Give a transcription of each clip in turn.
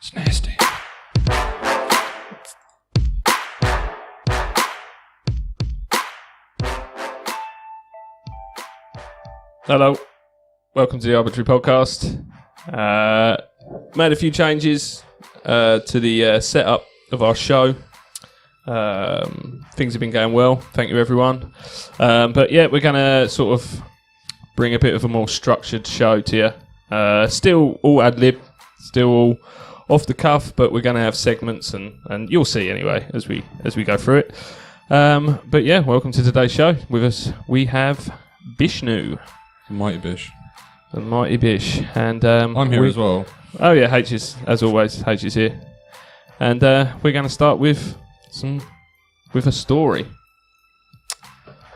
It's nasty. Hello, welcome to the Arbitrary podcast. Made a few changes to the setup of our show. Things have been going well, thank you everyone. But yeah, we're going to sort of bring a bit of a more structured show to you. Still all ad-lib, still all off the cuff, but we're going to have segments and you'll see anyway as we go through it. But yeah, welcome to today's show. With us we have Bishnu. The Mighty Bish. The Mighty Bish. And I'm here as well. Oh yeah, H is, as always, H is here. And we're going to start with a story.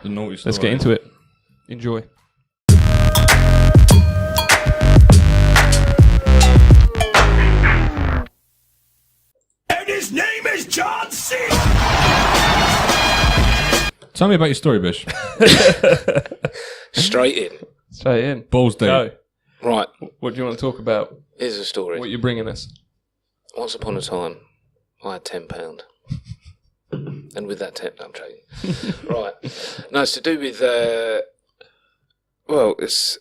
The naughty story. Let's get into it. Enjoy. And his name is John C. Tell me about your story, Bish. Straight in. Straight in. Balls deep. Go. Right, What do you want to talk about? here's a story. What you're bringing us? Once upon a time, I had £10. And with that £10, I'm joking. Right. No, it's to do with, it's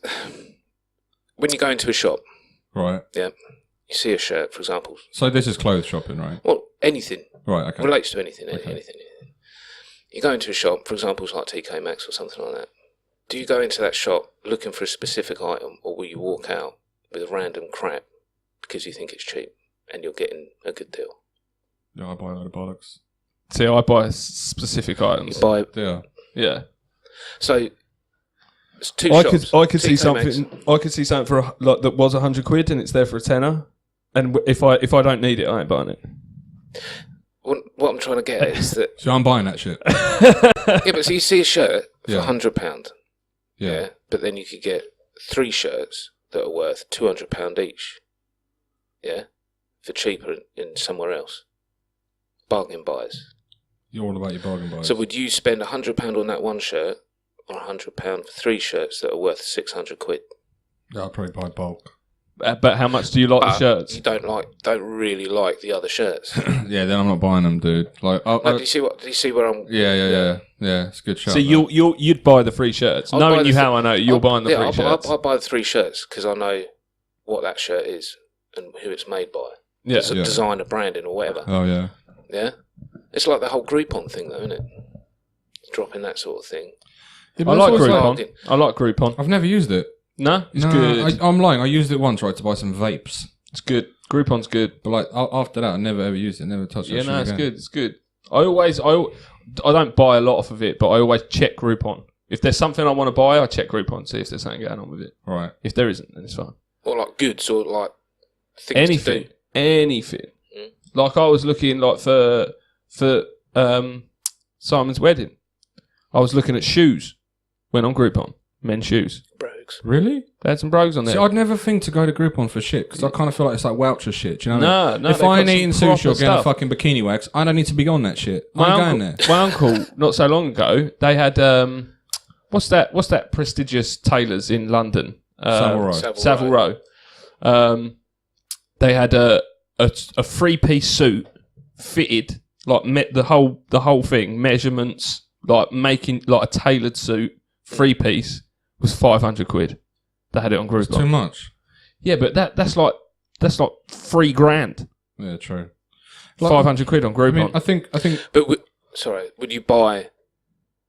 when you go into a shop, Right. yeah, you see a shirt, for example. So this is clothes shopping, right? Well, anything. Right, okay. Relates to anything, Okay. anything. You go into a shop, for example, it's like TK Maxx or something like that. Do you go into that shop looking for a specific item, or will you walk out with a random crap because you think it's cheap and you're getting a good deal? Yeah, I buy a load of bollocks. See, I buy specific items. You buy. Yeah. Yeah. So it's two I shops. could see TK Maxx. something. I could see something for like that was £100 and it's there for a tenner. And if I don't need it, I ain't buying it. What I'm trying to get at is that. So I'm buying that shit. Yeah, but so you see a shirt for Yeah. £100. Yeah. Yeah. But then you could get 3 shirts that are worth £200 each. Yeah. For cheaper in somewhere else. Bargain buys. You're all about your bargain buys. So would you spend £100 on that one shirt, or £100 for 3 shirts that are worth £600? Yeah, I'll probably buy bulk. But how much do you like the But shirts? you don't really like the other shirts. Yeah, then I'm not buying them, dude. Like, No, do you see where I'm? yeah. It's a good shout. So you'd buy the 3 shirts, I'll knowing buy you the how I know you're buying the 3 shirts. I'll buy the 3 shirts because I know what that shirt is and who it's made by. Yeah. It's a designer branding or whatever. Oh, yeah. Yeah, it's like the whole Groupon thing, though, isn't it? Dropping that sort of thing. Yeah, I but like it's always Groupon. I like Groupon. I've never used it. No, it's No, good. I'm lying. I used it once, right, to buy some vapes. It's good. Groupon's good. But like after that, I never ever used it. Never touched it. Yeah, no, it's good. It's good. I don't buy a lot off of it, but I always check Groupon. If there's something I want to buy, I check Groupon, see if there's something going on with it. Right. If there isn't, then it's fine. Or like goods or like things Anything. to do. Anything. Mm. Like I was looking like for Simon's wedding. I was looking at shoes. Went on Groupon. Men's shoes. Brogues. Really? They had some brogues on there. See, I'd never think to go to Groupon for shit because I kind of feel like it's like voucher shit. Do you know what I mean? No, If they've I ain't got eating some sushi or proper getting a stuff. fucking bikini wax, I don't need to be on that shit. I'm going there. My uncle, not so long ago, they had what's that prestigious tailors in London? Savile Row. Savile Row. They had a 3-piece suit fitted like the whole thing, measurements, like making like a tailored suit, 3-piece was £500. They had it on It's too Groupon. much. Yeah, but that's like £3,000. Yeah, true. £500 on Groupon. I mean, I think. But would you buy?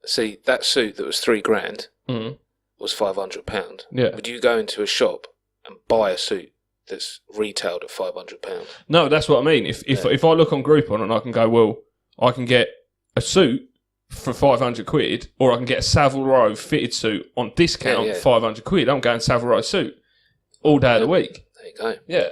See, that suit that was £3,000 Mhm. was £500. Yeah. Would you go into a shop and buy a suit that's retailed at £500? No, that's what I mean. If I look on Groupon and I can go, well, I can get a suit for £500, or I can get a Savile Row fitted suit on discount, Yeah. £500. I'm going Savile Row suit all day of the week. There you go.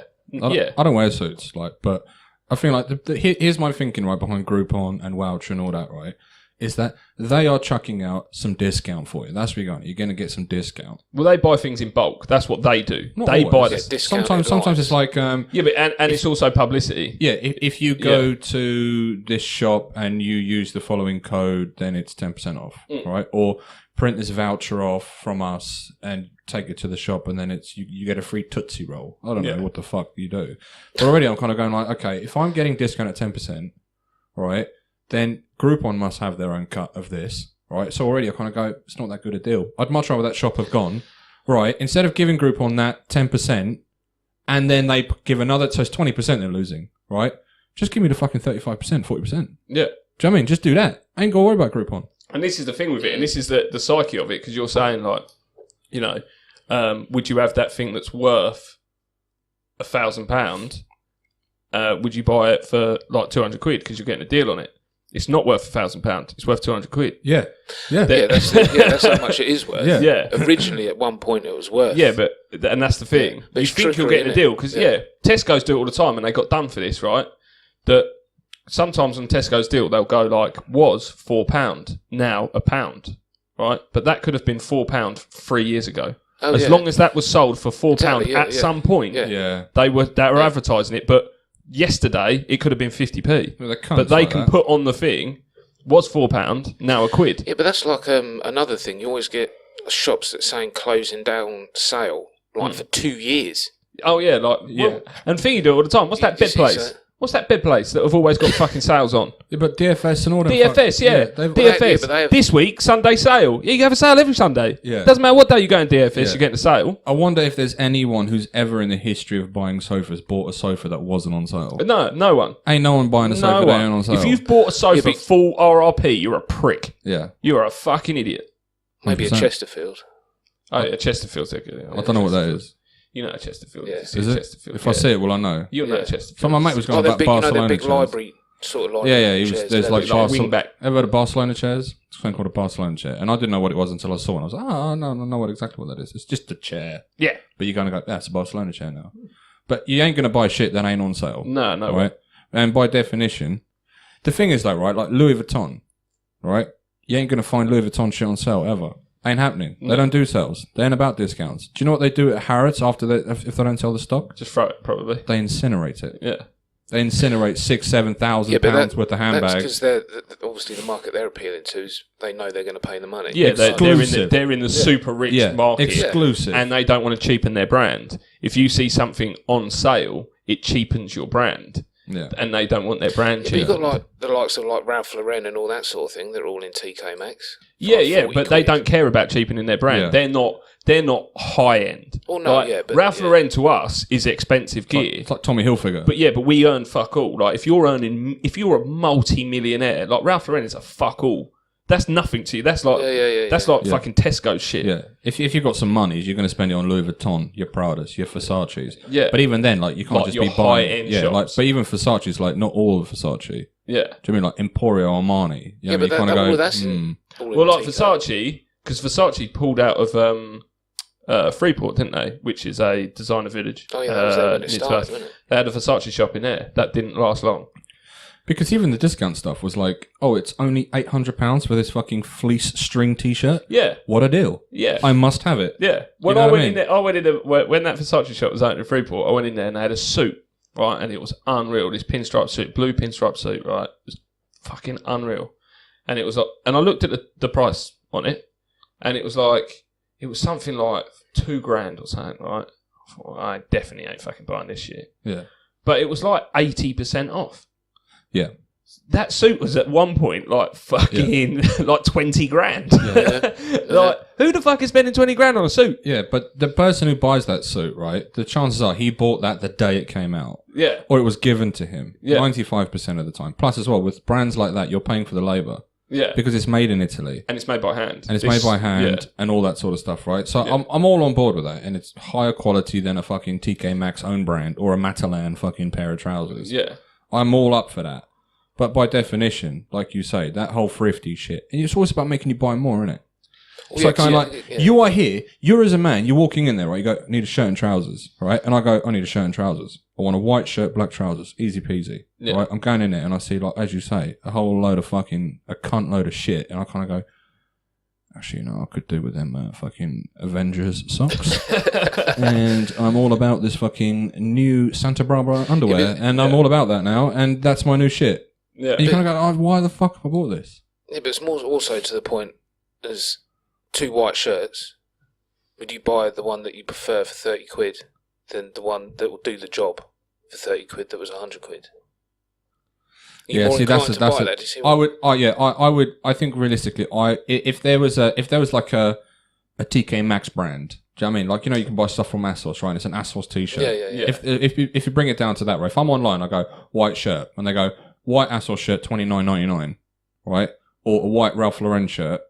Yeah, I don't wear suits, but I feel like here's my thinking right behind Groupon and Voucher and all that. Right, is that they are chucking out some discount for you. That's where you're going to get some discount. Well, they buy things in bulk. That's what they do. Not They always. buy Yeah, the sometimes it's like but and it's also publicity. yeah. If you go to this shop and you use the following code, then it's 10% off, right? Or print this voucher off from us and take it to the shop, and then it's you get a free Tootsie Roll. I don't know what the fuck you do. But already I'm kind of going like, okay, if I'm getting discount at 10%, right, then Groupon must have their own cut of this, right? So already I kind of go, it's not that good a deal. I'd much rather that shop have gone, right, instead of giving Groupon that 10%, and then they give another, so it's 20% they're losing, right? Just give me the fucking 35%, 40%. Yeah. Do you know what I mean? Just do that. I ain't got to worry about Groupon. And this is the thing with it, and this is the psyche of it, because you're saying, like, you know, would you have that thing that's worth £1,000? Would you buy it for like 200 quid because you're getting a deal on it? It's not worth £1,000. It's worth 200 quid. Yeah. That's how much it is worth. Yeah. Originally, at one point, it was worth. Yeah, and that's the thing. But you think you're getting a deal because Tesco's do it all the time, and they got done for this, right? That sometimes on Tesco's deal, they'll go like, was £4, now £1, right? But that could have been £4 3 years ago. As long as that was sold for £4 at some point, they were advertising it. But yesterday, it could have been 50p. Well, but they can put on the thing, was £4, now £1. Yeah, but that's like another thing. You always get shops that saying closing down sale, like for 2 years. Oh, yeah, and thing you do all the time. What's that bed place? What's that bed place that have always got fucking sales on? Yeah, but DFS and all that. DFS, DFS. This week, Sunday sale. Yeah, you have a sale every Sunday. Yeah. Doesn't matter what day you go in DFS, you're getting a sale. I wonder if there's anyone who's ever in the history of buying sofas bought a sofa that wasn't on sale. No one. Ain't no one buying a sofa that ain't on sale. If you've bought a sofa full RRP, you're a prick. Yeah. You're a fucking idiot. Maybe 100%. A Chesterfield. Oh, yeah, Chesterfield's a good. I don't know what that is. You know Chesterfield. Yeah. Is it? Chesterfield. If I see it, will I know? You'll know Chesterfield. So my mate was going about Barcelona big chairs. Library, sort of library. Yeah. He was. There's like wingback. Ever heard of Barcelona chairs? It's something called a Barcelona chair, and I didn't know what it was until I saw it. I was like, I know exactly what that is. It's just a chair. Yeah. But you're going to go, that's a Barcelona chair now. But you ain't going to buy shit that ain't on sale. No. Right. And by definition, the thing is though, right? Like Louis Vuitton, right? You ain't going to find Louis Vuitton shit on sale ever. Ain't happening. They don't do sales. They ain't about discounts. Do you know what they do at Harrods after if they don't sell the stock? Just throw it, probably. They incinerate it. Yeah. They incinerate £6,000-7,000 worth of handbags. That's because obviously the market they're appealing to is they know they're going to pay the money. Yeah, they're in the super rich market. Exclusive. And they don't want to cheapen their brand. If you see something on sale, it cheapens your brand. Yeah. And they don't want their brand cheapened. You've got like the likes of like Ralph Lauren and all that sort of thing. They're all in TK Maxx. Yeah, but they don't care about cheapening their brand. Yeah. They're not high end. Oh no, but Ralph Lauren to us is expensive gear. It's like Tommy Hilfiger. But we earn fuck all. Like if you're a multi-millionaire, like Ralph Lauren is a fuck all. That's nothing to you. That's like fucking Tesco shit. Yeah. If you've got some money, you're going to spend it on Louis Vuitton, your Pradas, your Versace's. Yeah. But even then, like you can't like just be buying. Yeah. Like, but even Versace's, like not all of Versace. Yeah. Do you mean like Emporio Armani? You know, but you kind of go. That's well, like Versace, because Versace pulled out of Freeport, didn't they? Which is a designer village. Oh yeah, that was there when it started, wasn't it? They had a Versace shop in there. That didn't last long. Because even the discount stuff was like, oh, it's only £800 for this fucking fleece string T-shirt. Yeah, what a deal! Yeah, I must have it. Yeah, when I went in there, when that Versace shop was open in Freeport, I went in there and they had a suit, right, and it was unreal. This pinstripe suit, blue pinstripe suit, right, it was fucking unreal. And it was like, and I looked at the price on it, and it was something like $2,000 or something, right? I thought, I definitely ain't fucking buying this shit. Yeah, but it was like 80% off. Yeah. That suit was at one point like fucking like 20 grand. Yeah. Like who the fuck is spending 20 grand on a suit? Yeah, but the person who buys that suit, right? The chances are he bought that the day it came out. Yeah. Or it was given to him. Yeah. 95% of the time. Plus as well, with brands like that, you're paying for the labour. Yeah. Because it's made in Italy. And it's made by hand. And all that sort of stuff, right? So I'm all on board with that. And it's higher quality than a fucking TK Maxx own brand or a Matalan fucking pair of trousers. Yeah. I'm all up for that. But by definition, like you say, that whole thrifty shit, and it's always about making you buy more, isn't it? It's you are here, you're as a man, you're walking in there, right? You go, I need a shirt and trousers, right? And I go, I need a shirt and trousers. I want a white shirt, black trousers, easy peasy. Yeah. Right? I'm going in there and I see, like, as you say, a whole load of a cunt load of shit, and I kind of go, actually, I could do with them fucking Avengers socks. And I'm all about this fucking new Santa Barbara underwear, and I'm all about that now, and that's my new shit. Yeah. And you kind of go, why the fuck have I bought this? Yeah, but it's more also to the point as 2 white shirts. Would you buy the one that you prefer for 30 quid than the one that will do the job for 30 quid that was 100 quid? Yeah, see, that's I think realistically, if there was like a TK Maxx brand, do you know what I mean? Like, you can buy stuff from ASOS, right? It's an ASOS t-shirt. Yeah. If you bring it down to that, right? If I'm online, I go white shirt, and they go white ASOS shirt $29.99, right? Or a white Ralph Lauren shirt.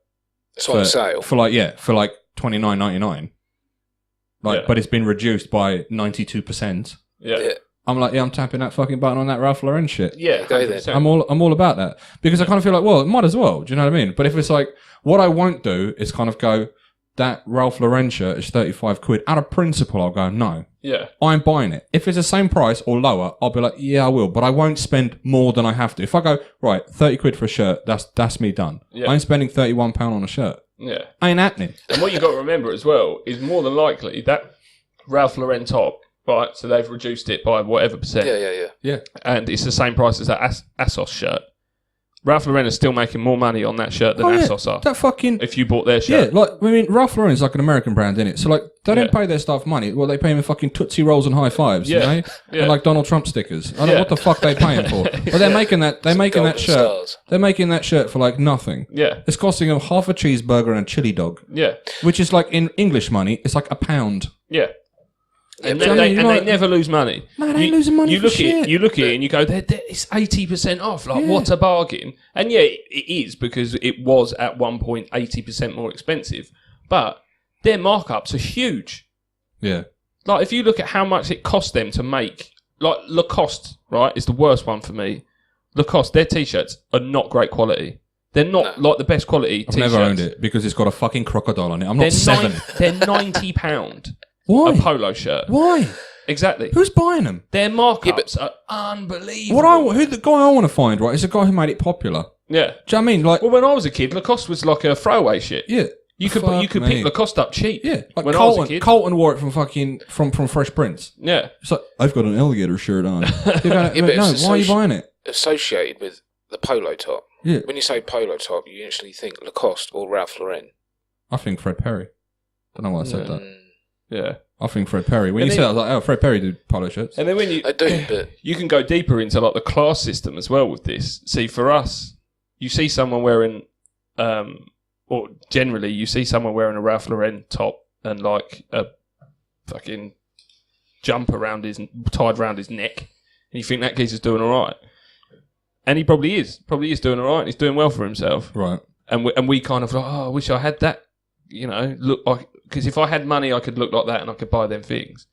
It's on sale for like $29.99. But it's been reduced by 92%. Yeah. I'm like, I'm tapping that fucking button on that Ralph Lauren shit. Yeah, go there. I'm all about that, because I kind of feel like, well, it might as well. Do you know what I mean? But if it's like, what I won't do is kind of go, that Ralph Lauren shirt is 35 quid. Out of principle, I'll go, no. Yeah. I'm buying it. If it's the same price or lower, I'll be like, yeah, I will. But I won't spend more than I have to. If I go, right, 30 quid for a shirt, that's me done. Yeah. I ain't spending £31 on a shirt. Yeah. Ain't happening. And what you got to remember as well is more than likely that Ralph Lauren top, right? So they've reduced it by whatever percent. Yeah. And it's the same price as that ASOS shirt. Ralph Lauren is still making more money on that shirt than ASOS are. That fucking... If you bought their shirt. Yeah, like, I mean, Ralph Lauren is like an American brand, innit? So, like, they don't pay their staff money. Well, they pay them in fucking Tootsie Rolls and high fives, you know? Yeah. And, like, Donald Trump stickers. I don't know what the fuck they paying for. But they're making that... They're making that shirt... Stars. They're making that shirt for, like, nothing. Yeah. It's costing them half a cheeseburger and a chili dog. Yeah. Which is, like, in English money, it's like £1. Yeah. And, Yeah, they like- never lose money. No, they ain't losing money You for look shit. at you look at it and you go, it's 80% off. Like, what a bargain! And yeah, it is, because it was at one point 80% more expensive. But their markups are huge. Yeah. Like, if you look at how much it cost them to make, like Lacoste, right, is the worst one for me. Lacoste, their t-shirts are not great quality. They're not like the best quality I've t-shirts. never owned it because it's got a fucking crocodile on it. I'm not seven. They're £90 Why? a polo shirt. Why? Exactly. Who's buying them? Their markups are unbelievable. The guy I want to find, right, is the guy who made it popular. Yeah. Do you know what I mean? Like, Well, when I was a kid, Lacoste was like a throwaway shit. yeah. You could Fuck pick me. Lacoste up cheap. Yeah. Like when I was a Colton. kid. Colton wore it from Fresh Prince. Yeah. It's like, I've got an alligator shirt on. but No, it's why are you buying it? Associated with the polo top. Yeah. When you say polo top, you instantly think Lacoste or Ralph Lauren. I think Fred Perry. Don't know why I said that. Yeah. I think Fred Perry. When And you then- said that, I was like, oh, Fred Perry did polo shirts. And then when you I do, but you can go deeper into like the class system as well with this. See, for us, you see someone wearing, or generally you see someone wearing a Ralph Lauren top and like a fucking jump tied around his neck, and you think that geezer's doing all right. And he probably is doing all right. He's doing well for himself. Right. And we kind of like, I wish I had that, look like, because if I had money, I could look like that and I could buy them things.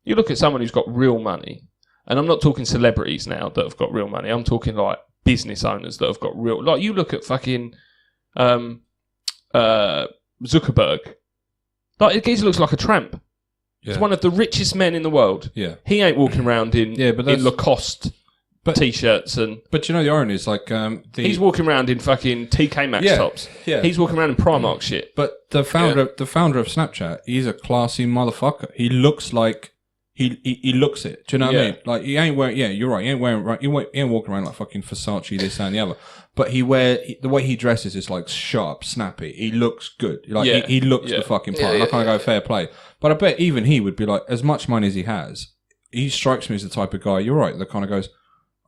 You look at someone who's got real money, and I'm not talking celebrities now that have got real money. I'm talking like business owners that have got real, like you look at fucking Zuckerberg. Like, the geezer looks like a tramp. Yeah. He's one of the richest men in the world. Yeah. He ain't walking around in Lacoste t-shirts and... But you know the irony is like he's walking around in fucking TK Maxx tops. Yeah. He's walking around in Primark shit. But the founder of Snapchat, he's a classy motherfucker. He looks like he looks it. Do you know what I mean? Like, he ain't wearing. Yeah, you're right. He ain't wearing. He ain't walking around like fucking Versace, this and the other. But the way he dresses is like sharp, snappy. He looks good. Like he looks the fucking part. I kind of go fair play. But I bet even he would be like, as much money as he has, he strikes me as the type of guy. You're right. That kind of goes,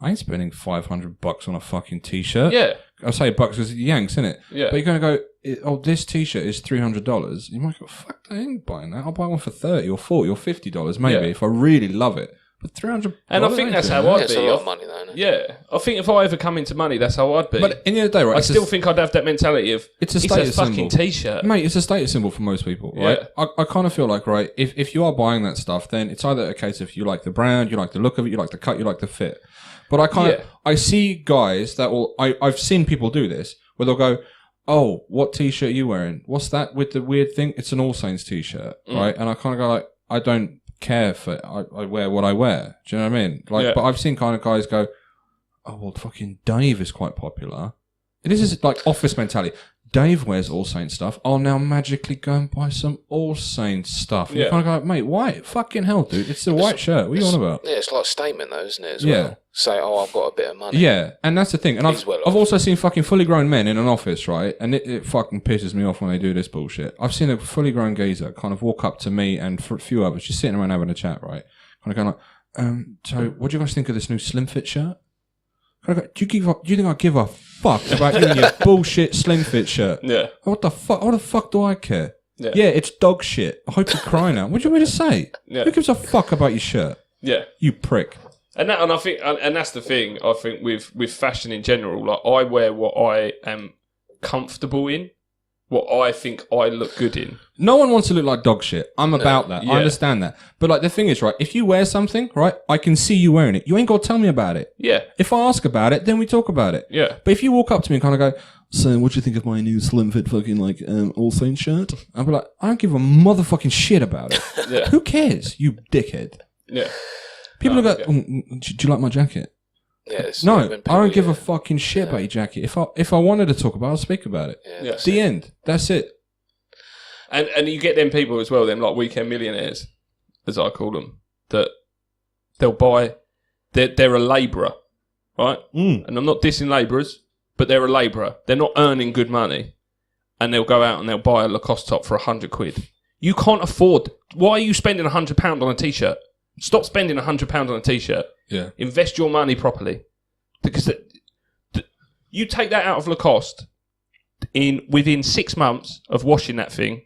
I ain't spending $500 on a fucking t-shirt. Yeah. I say bucks because Yanks, innit? Yeah. But you're going to go, this t-shirt is $300. You might go, fuck, I ain't buying that. I'll buy one for $30 or $40 or $50 maybe if I really love it. But $300. And I think that's how I'd it's be. a lot of money though, isn't it? Yeah. I think if I ever come into money, that's how I'd be. But in the end of the day, right? I still think I'd have that mentality of, it's a status fucking symbol. t-shirt. Mate, it's a status symbol for most people, right? Yeah. I kind of feel like, right, if you are buying that stuff, then it's either a case of you like the brand, you like the look of it, you like the cut, you like the fit. But I kind of, I see guys that will, I've seen people do this, where they'll go, oh, what t-shirt are you wearing? What's that with the weird thing? It's an All Saints t-shirt, right? And I kind of go like, I don't care for. I wear what I wear. Do you know what I mean? Like, but I've seen kind of guys go, "Oh well, fucking Dave is quite popular." This is like office mentality. Dave wears All Saints stuff. I'll now magically go and buy some All Saints stuff. And you kind of go, mate, why? Fucking hell, dude. It's the white shirt. What are you on about? Yeah, it's like a statement, though, isn't it, as well? Say, I've got a bit of money. Yeah, and that's the thing. And I've also seen fucking fully grown men in an office, right? And it fucking pisses me off when they do this bullshit. I've seen a fully grown geezer kind of walk up to me and for a few others, just sitting around having a chat, right? Kind of going like, so what do you guys think of this new Slim Fit shirt? Do you think I give a fuck about you and your bullshit Slim Fit shirt? Yeah. What the fuck do I care? Yeah, it's dog shit. I hope you cry now. What do you want me to say? Yeah. Who gives a fuck about your shirt? Yeah. You prick. And I think that's the thing, I think, with fashion in general. Like, I wear what I am comfortable in, what I think I look good in. No one wants to look like dog shit. I'm about that. I understand that. But like the thing is, right, if you wear something, right, I can see you wearing it. You ain't got to tell me about it. Yeah. If I ask about it, then we talk about it. Yeah. But if you walk up to me and kind of go, so what do you think of my new Slim Fit fucking like All Saints shirt? I'll be like, I don't give a motherfucking shit about it. Yeah. Who cares, you dickhead? Yeah. People go, do you like my jacket? Yes. No, I don't give a fucking shit about your jacket. If I wanted to talk about it, I'll speak about it. Yeah. The end. That's it. And you get them people as well, them like weekend millionaires, as I call them, that they'll buy. They're a labourer, right? And I'm not dissing labourers, but they're a labourer. They're not earning good money, and they'll go out and they'll buy a Lacoste top for £100. You can't afford. Why are you spending £100 on a t-shirt? Stop spending £100 on a t-shirt. Yeah. Invest your money properly, because you take that out of Lacoste within 6 months of washing that thing.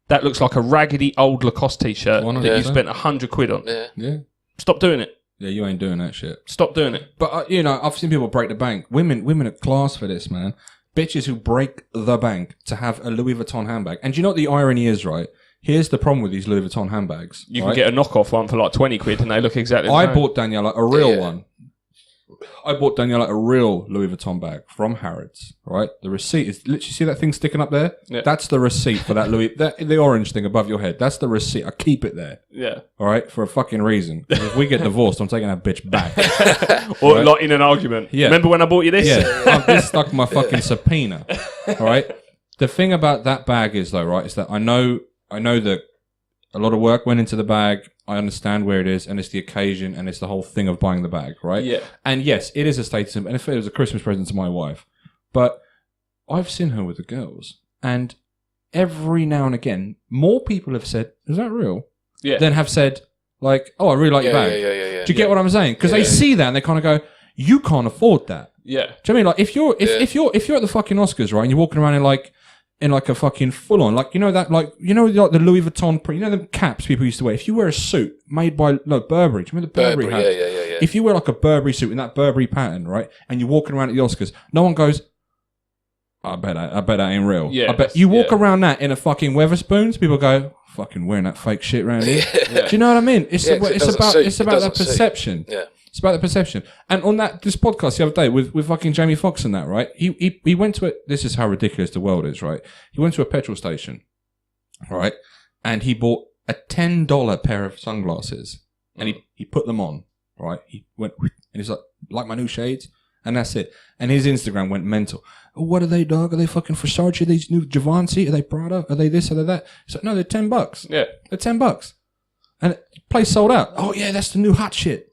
That looks like a raggedy old Lacoste t-shirt that you spent £100 on. Yeah. Yeah. Stop doing it. Yeah, you ain't doing that shit. Stop doing it. But I've seen people break the bank. Women are class for this, man. Bitches who break the bank to have a Louis Vuitton handbag. And do you know what the irony is, right? Here's the problem with these Louis Vuitton handbags. You can get a knockoff one for like £20 and they look exactly the same. I bought Daniela a real one. I bought Daniela a real Louis Vuitton bag from Harrods, right? The receipt is literally, see that thing sticking up there? Yeah. That's the receipt for that Louis, the orange thing above your head. That's the receipt. I keep it there. Yeah. All right? For a fucking reason. If we get divorced, I'm taking that bitch back. Or right? Like in an argument. Yeah. Remember when I bought you this? Yeah. This stuck my fucking subpoena. All right? The thing about that bag is, though, right, is that I know that a lot of work went into the bag. I understand where it is, and it's the occasion, and it's the whole thing of buying the bag, right? Yeah. And yes, it is a status symbol, and if it was a Christmas present to my wife. But I've seen her with the girls, and every now and again, more people have said, "Is that real?" Yeah. Than have said, like, "Oh, I really like your bag." Yeah. Do you get what I'm saying? Because they see that and they kind of go, "You can't afford that." Yeah. Do you know what I mean? Like, if you're at the fucking Oscars, right, and you're walking around in like a fucking full on, like, like the Louis Vuitton print, the caps people used to wear. If you wear a suit made by Burberry, do you remember the Burberry hat? Yeah. If you wear like a Burberry suit in that Burberry pattern, right, and you're walking around at the Oscars, no one goes, I bet that ain't real. Yeah, I bet you walk around that in a fucking Weatherspoons, people go, fucking wearing that fake shit around here. Do you know what I mean? It's about that perception. Yeah. It's about the perception. And on this podcast the other day with fucking Jamie Foxx and that, right? He went to this is how ridiculous the world is, right? He went to a petrol station, right? And he bought a $10 pair of sunglasses and he put them on, right? He went and he's like my new shades, and that's it. And his Instagram went mental. Oh, what are they, dog? Are they fucking Versace? Are these new Givenchy? Are they Prada? Are they this? Are they that? He's like, no, they're $10. Yeah. They're $10. And the place sold out. Oh yeah, that's the new hot shit.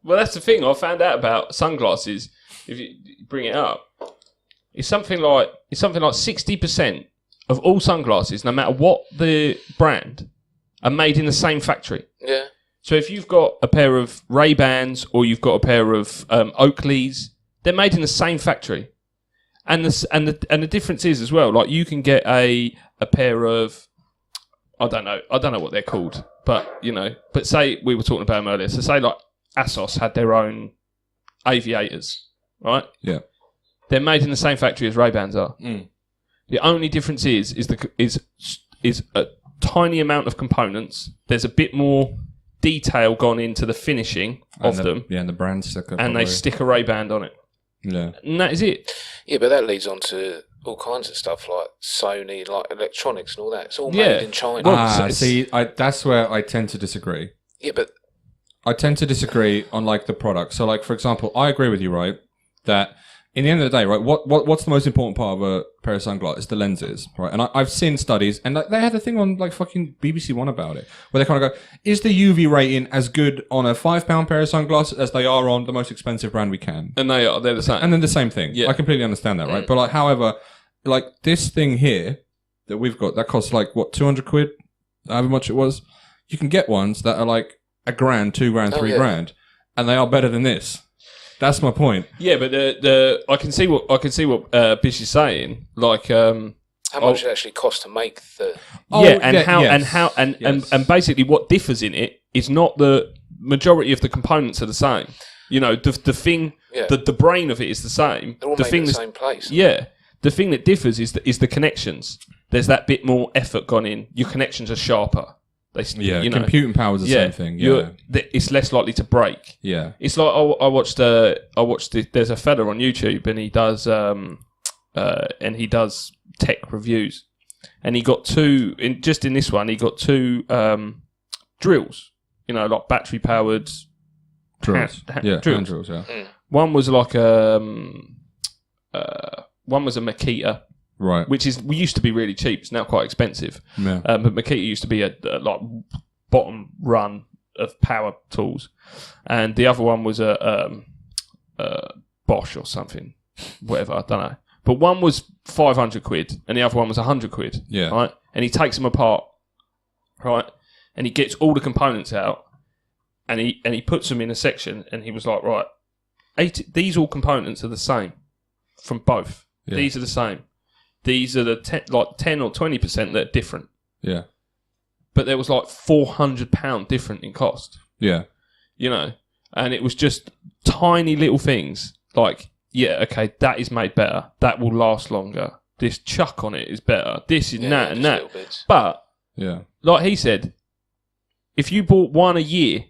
Well, that's the thing I found out about sunglasses. If you bring it up, it's something like 60% of all sunglasses, no matter what the brand, are made in the same factory. Yeah. So if you've got a pair of Ray-Bans or you've got a pair of Oakleys, they're made in the same factory. And the difference is as well, like you can get a pair of, I don't know what they're called, but but say we were talking about them earlier. So say like ASOS had their own aviators, right? Yeah. They're made in the same factory as Ray-Bans are. Mm. The only difference is a tiny amount of components. There's a bit more detail gone into the finishing of them. Yeah, and the brand sticker. And they stick a Ray-Ban on it. Yeah. And that is it. Yeah, but that leads on to all kinds of stuff like Sony, like electronics and all that. It's all made in China. That's where I tend to disagree. Yeah, but I tend to disagree on like the product. So, like for example, I agree with you, right? That in the end of the day, right, what's the most important part of a pair of sunglasses? The lenses, right? And I've seen studies, and like, they had a thing on like fucking BBC One about it, where they kind of go, is the UV rating as good on a £5 pair of sunglasses as they are on the most expensive brand we can? And they're the same. And then the same thing. Yeah. I completely understand that, right? But like, however, like this thing here that we've got, that costs like, what, 200 quid? However much it was. You can get ones that are like £1,000, £2,000, £3,000, and they are better than this. That's my point. Yeah, but I can see what Bish is saying. Like, how much it actually costs to make the? And basically what differs in it is not the majority of the components are the same. You know, the thing, the brain of it is the same. They're all made in the same place. Yeah, the thing that differs is the connections. There's that bit more effort gone in. Your connections are sharper. Computing power is the same thing. Yeah, it's less likely to break. Yeah, it's like I watched. There's a fella on YouTube, and he does tech reviews, and he got two. In this one, he got two drills. You know, like battery powered drills. Hand drills. Yeah. One was like one was a Makita. Right, which used to be really cheap. It's now quite expensive. Yeah. But Makita used to be a like bottom run of power tools, and the other one was a Bosch or something, whatever, I don't know. But one was 500 quid, and the other one was 100 quid. Yeah. Right, and he takes them apart, right, and he gets all the components out, and he puts them in a section, and he was like, right, these all components are the same from both. Yeah. These are the same. These are the 10 or 20% that are different. Yeah. But there was like £400 different in cost. Yeah. You know, and it was just tiny little things like, yeah, okay, that is made better. That will last longer. This chuck on it is better. This is that and that. But, like he said, if you bought one a year,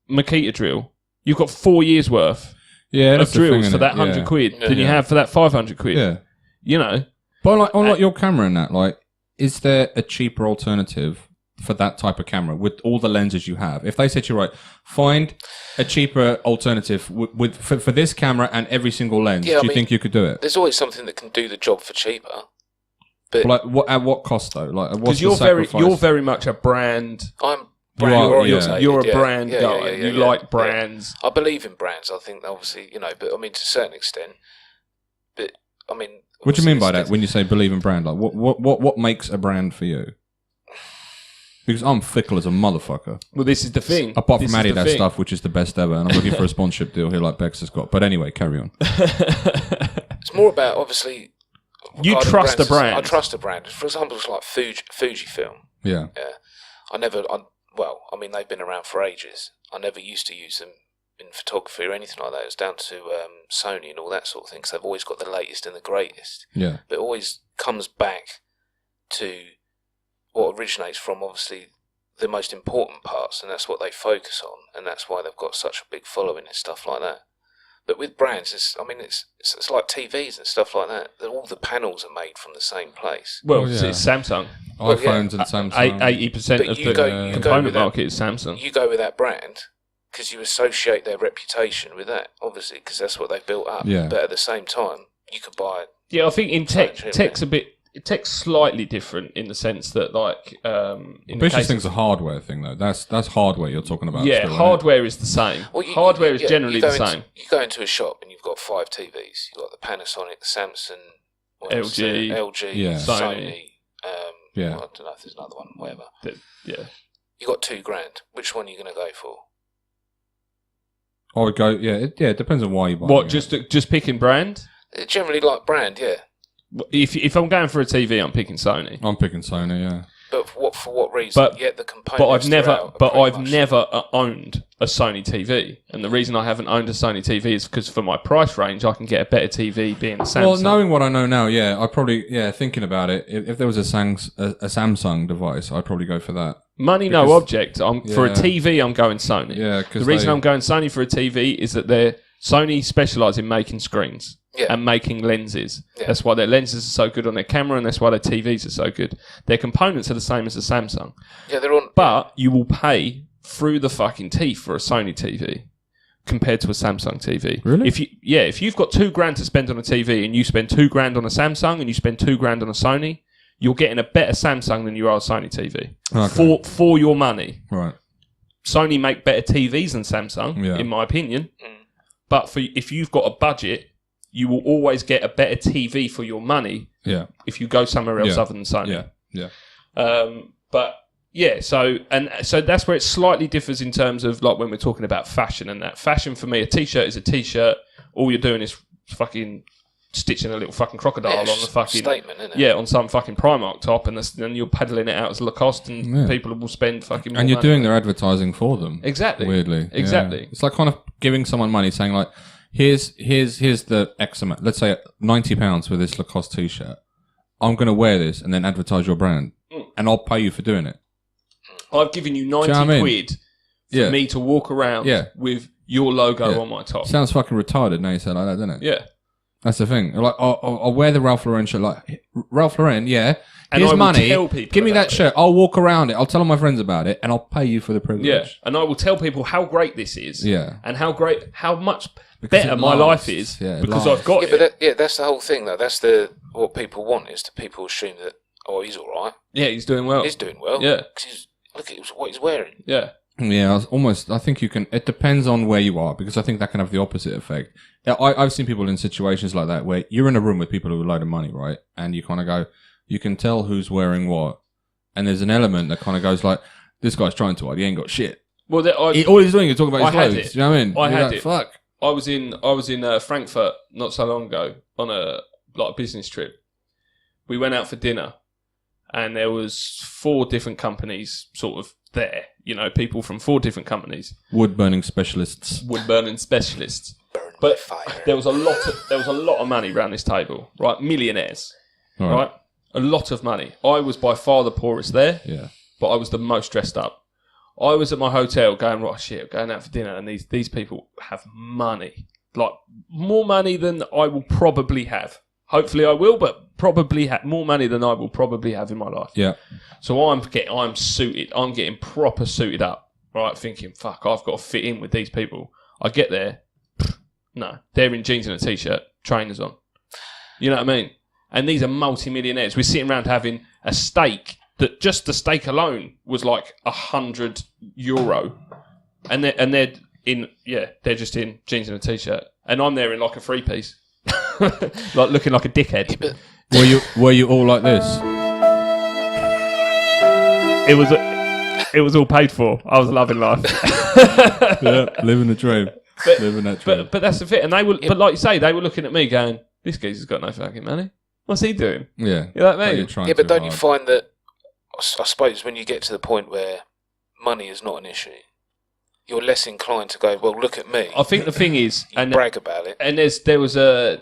Makita drill, you've got 4 years worth of drills for that 100 quid than you have for that 500 quid. Yeah. You know. But like your camera and that, like, is there a cheaper alternative for that type of camera with all the lenses you have? If they said to you, right, find a cheaper alternative for this camera and every single lens, do you think you could do it? There's always something that can do the job for cheaper. But like, at what cost though? Like, what's the sacrifice? You're very much a brand. You're a brand guy. You like brands. I believe in brands. I think obviously, but I mean to a certain extent. But I mean. What do you mean by that when you say believe in brand? Like, what makes a brand for you? Because I'm fickle as a motherfucker. Well, this is the thing. Apart from Adidas stuff, which is the best ever, and I'm looking for a sponsorship deal here like Bex has got. But anyway, carry on. It's more about, obviously... You trust a brand. I trust a brand. For example, it's like Fujifilm. Yeah. They've been around for ages. I never used to use them in photography or anything like that. It was down to Sony and all that sort of thing, because they've always got the latest and the greatest. Yeah. But it always comes back to what originates from, obviously, the most important parts, and that's what they focus on, and that's why they've got such a big following and stuff like that. But with brands, it's like TVs and stuff like that. All the panels are made from the same place. Well, it's Samsung. iPhones and Samsung. 80% of the component market is Samsung. You go with that brand because you associate their reputation with that, obviously, because that's what they've built up. Yeah. But at the same time, you could buy. Yeah, I think in tech's slightly different in the sense that, like, Bishop's thing's a hardware thing, though. That's hardware you're talking about. Yeah, still, hardware is the same. Well, hardware is generally the same. You go into a shop and you've got 5 TVs. You've got the Panasonic, the Samsung, LG, Sony. I don't know if there's another one, whatever. You got $2,000. Which one are you going to go for? I would go. Yeah, it depends on why you buy. What? Just picking brand? Generally, like brand, yeah. If I'm going for a TV, I'm picking Sony. I'm picking Sony, yeah. But for what reason? The components. But I've never owned a Sony TV, and the reason I haven't owned a Sony TV is because for my price range, I can get a better TV being a Samsung. Well, knowing what I know now, I probably thinking about it. If there was a Samsung device, I'd probably go for that. Money, no object. For a TV, I'm going Sony. Yeah, the reason I'm going Sony for a TV is that Sony specialise in making screens and making lenses. Yeah. That's why their lenses are so good on their camera, and that's why their TVs are so good. Their components are the same as the Samsung. Yeah, they're on. But you will pay through the fucking teeth for a Sony TV compared to a Samsung TV. Really? If you've got $2,000 to spend on a TV and you spend $2,000 on a Samsung and you spend $2,000 on a Sony, you're getting a better Samsung than you are a Sony TV for your money. Right. Sony make better TVs than Samsung, in my opinion. But if you've got a budget, you will always get a better TV for your money. Yeah. If you go somewhere else other than Sony. Yeah. But yeah, so that's where it slightly differs in terms of like when we're talking about fashion and that. Fashion for me, a t-shirt is a t-shirt. All you're doing is fucking stitching a little fucking crocodile on the fucking statement, isn't it? on some fucking Primark top, and then you're peddling it out as Lacoste, and people will spend fucking more and you're money. doing their advertising for them. Exactly. Weirdly. Exactly. Yeah. It's like kind of giving someone money, saying like, here's the X amount, let's say £90 for this Lacoste t-shirt. I'm going to wear this and then advertise your brand, and I'll pay you for doing it. I've given you 90 quid for me to walk around with your logo on my top. Sounds fucking retarded now you say it like that, doesn't it? Yeah. That's the thing. Like, I'll wear the Ralph Lauren shirt. Like, Ralph Lauren, And here's I will money. tell people Give me about that shirt. I'll walk around it. I'll tell all my friends about it, and I'll pay you for the privilege. Yeah, and I will tell people how great this is. Yeah. And how much better my life is because I've got it. But that's the whole thing, though. That's what people want, is that people assume that, he's all right. Yeah, he's doing well. He's doing well. Yeah. Because look at what he's wearing. Yeah. Yeah, I think you can. It depends on where you are, because I think that can have the opposite effect. I've seen people in situations like that where you're in a room with people who have a load of money, right? And you kind of go, you can tell who's wearing what, and there's an element that kind of goes like, this guy's trying to hide. He ain't got shit. Well, all he's doing is talking about his clothes. You know what I mean? I had it. Fuck. I was in Frankfurt not so long ago on a business trip. We went out for dinner, and there was 4 different companies sort of there. People from 4 different companies. Wood burning specialists. But there was a lot of money around this table, right? Millionaires, right? A lot of money. I was by far the poorest there, but I was the most dressed up. I was at my hotel going, right, shit, going out for dinner, and these people have money, like more money than I will probably have. Hopefully I will, but probably more money than I will probably have in my life. Yeah. So I'm suited. I'm getting proper suited up, right? Thinking, fuck, I've got to fit in with these people. I get there. No, they're in jeans and a t-shirt, trainers on. You know what I mean? And these are multi-millionaires. We're sitting around having a steak that just the steak alone was like €100, and they're just in jeans and a t-shirt, and I'm there in like a 3-piece, like looking like a dickhead. Yeah, were you all like this? It was all paid for. I was loving life. Yeah, living the dream. But that's the fit. And they were, but like you say, they were looking at me going, "This geezer's got no fucking money. What's he doing?" Yeah, you know what I mean? But don't you find that? I suppose when you get to the point where money is not an issue, you're less inclined to go, "Well, look at me." I think the thing is, and brag about it. And there was a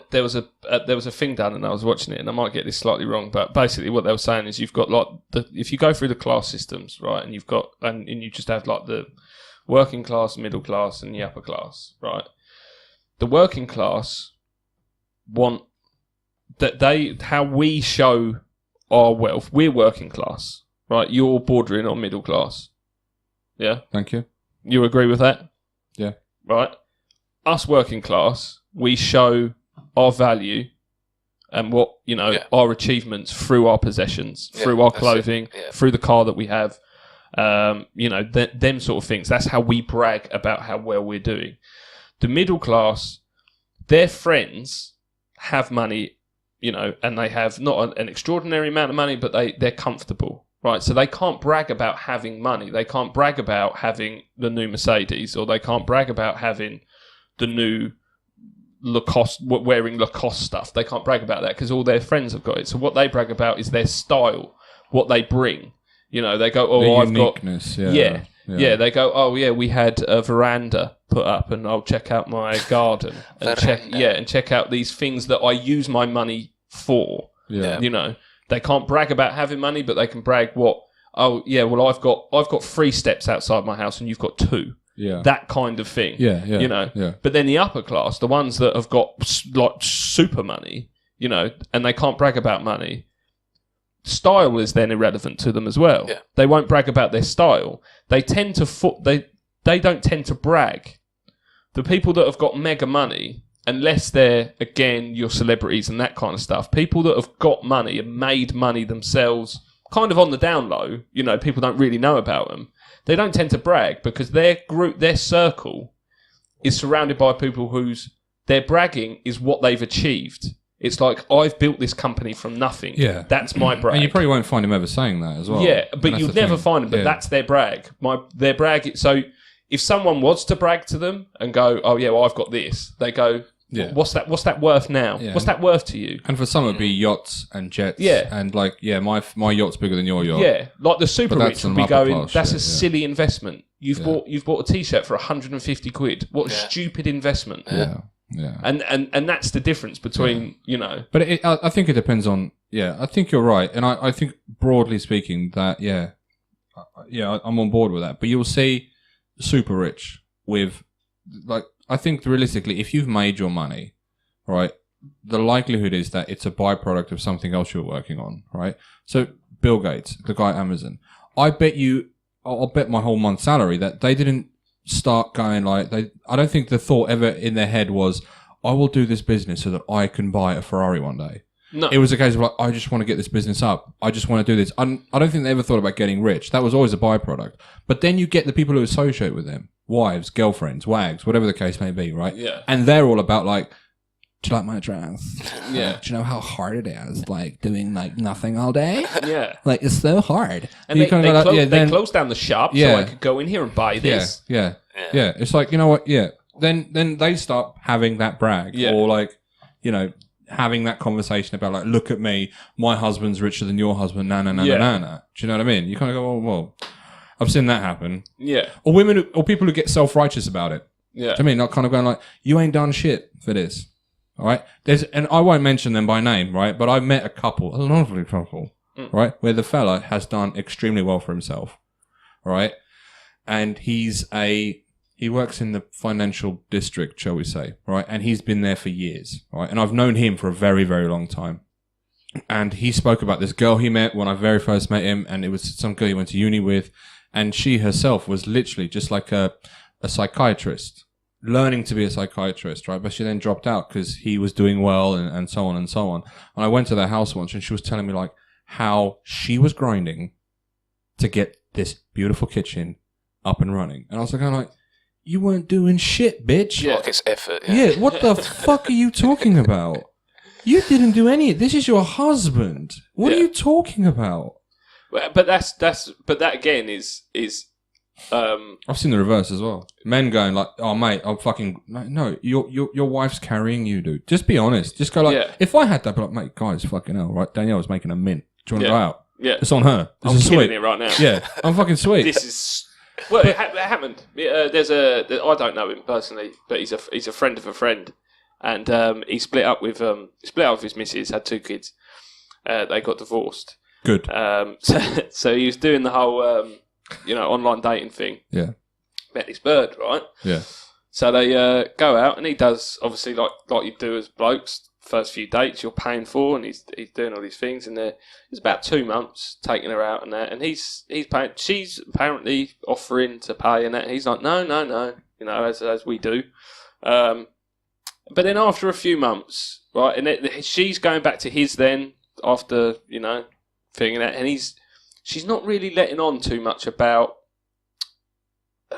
thing done, and I was watching it, and I might get this slightly wrong, but basically what they were saying is you've got like if you go through the class systems, right, and you've got and you just have like the working class, middle class, and the upper class, right? The working class want that how we show our wealth. We're working class, right? You're bordering on middle class. Yeah. Thank you. You agree with that? Yeah. Right. Us working class, we show our value and what our achievements through our possessions, through our clothing, through the car that we have. Them sort of things. That's how we brag about how well we're doing. The middle class, their friends have money, and they have not an extraordinary amount of money, but they're comfortable, right? So they can't brag about having money. They can't brag about having the new Mercedes, or they can't brag about having the new Lacoste, wearing Lacoste stuff. They can't brag about that because all their friends have got it. So what they brag about is their style, what they bring. They go, oh, I've got... Yeah, they go, oh, yeah, we had a veranda put up and I'll check out my garden and check out these things that I use my money for. Yeah. They can't brag about having money, but they can brag I've got 3 steps outside my house and you've got 2. Yeah. That kind of thing. Yeah, yeah. You know? Yeah. But then the upper class, the ones that have got like super money, you know, and they can't brag about money, style is then irrelevant to them as well. Yeah. They won't brag about their style. They tend to they don't tend to brag. The people that have got mega money, unless they're, again, your celebrities and that kind of stuff, people that have got money and made money themselves, kind of on the down low, you know, people don't really know about them, they don't tend to brag because their group, their circle is surrounded by people whose their bragging is what they've achieved. It's like, I've built this company from nothing. Yeah. That's my brag. And you probably won't find him ever saying that as well. Yeah, but you'll never find them, but that's their brag. Their brag, so if someone was to brag to them and go, oh yeah, well, I've got this, they go, what's that worth now? Yeah. What's that worth to you? And for some it'd be yachts and jets. Yeah. And like, my yacht's bigger than your yacht. Yeah, like the super rich would be going, that's a shit, silly investment. You've bought a t-shirt for 150 quid. What a stupid investment. Yeah. Yeah. And that's the difference between, you know. But I think it depends on, I think you're right. And I think broadly speaking that, I'm on board with that. But you'll see super rich with, like, I think realistically, if you've made your money, right, the likelihood is that it's a byproduct of something else you're working on, right? So Bill Gates, the guy at Amazon, I'll bet my whole month's salary that they didn't start going like, I don't think the thought ever in their head was, I will do this business so that I can buy a Ferrari one day. No. It was a case of like, I just want to get this business up. I just want to do this. I don't think they ever thought about getting rich. That was always a byproduct. But then you get the people who associate with them. Wives, girlfriends, wags, whatever the case may be, right? Yeah. And they're all about like, do you like my dress? Yeah. Do you know how hard it is, like, doing, like, nothing all day? Yeah. Like, it's so hard. And they closed down the shop so I could go in here and buy this. Yeah. It's like, you know what? Yeah. Then they start having that brag. Yeah. Or, like, you know, having that conversation about, like, look at me, my husband's richer than your husband, na. Do you know what I mean? You kind of go, well, I've seen that happen. Yeah. Or or people who get self-righteous about it. Yeah. Do you know what I mean? Not kind of going like, you ain't done shit for this. All right? And I won't mention them by name, right? But I've met a lovely couple, right? Where the fella has done extremely well for himself, right? And he works in the financial district, shall we say, right? And he's been there for years, right? And I've known him for a very, very long time. And he spoke about this girl he met when I very first met him, and it was some girl he went to uni with, and she herself was literally just like a psychiatrist, learning to be a psychiatrist, right? But she then dropped out because he was doing well and so on and so on. And I went to their house once and she was telling me like how she was grinding to get this beautiful kitchen up and running. And I was like, you weren't doing shit, bitch. Yeah. Like it's effort. Yeah, what the fuck are you talking about? You didn't do any. This is your husband. What are you talking about? But that again is I've seen the reverse as well. Men going like, "Oh mate, I'm fucking no. Your wife's carrying you, dude. Just be honest. Just go like, if I had that, I'd be like, mate, guys, fucking hell, right? Danielle's making a mint. Do you want to go out? Yeah, it's on her. This I'm is killing sweet. it right now. Yeah, I'm fucking sweet. This is well, it happened. I don't know him personally, but he's a friend of a friend, and he split up with his missus, had 2 kids. They got divorced. Good. So he was doing the whole online dating thing. Yeah. Met this bird, right? Yeah. So they go out, and he does obviously like you do as blokes. First few dates you're paying for, and he's doing all these things, and it's about 2 months taking her out and that, and he's paying. She's apparently offering to pay and that, and he's like, no, as we do. But then after a few months, right, and she's going back to his then after thing and that, and she's not really letting on too much about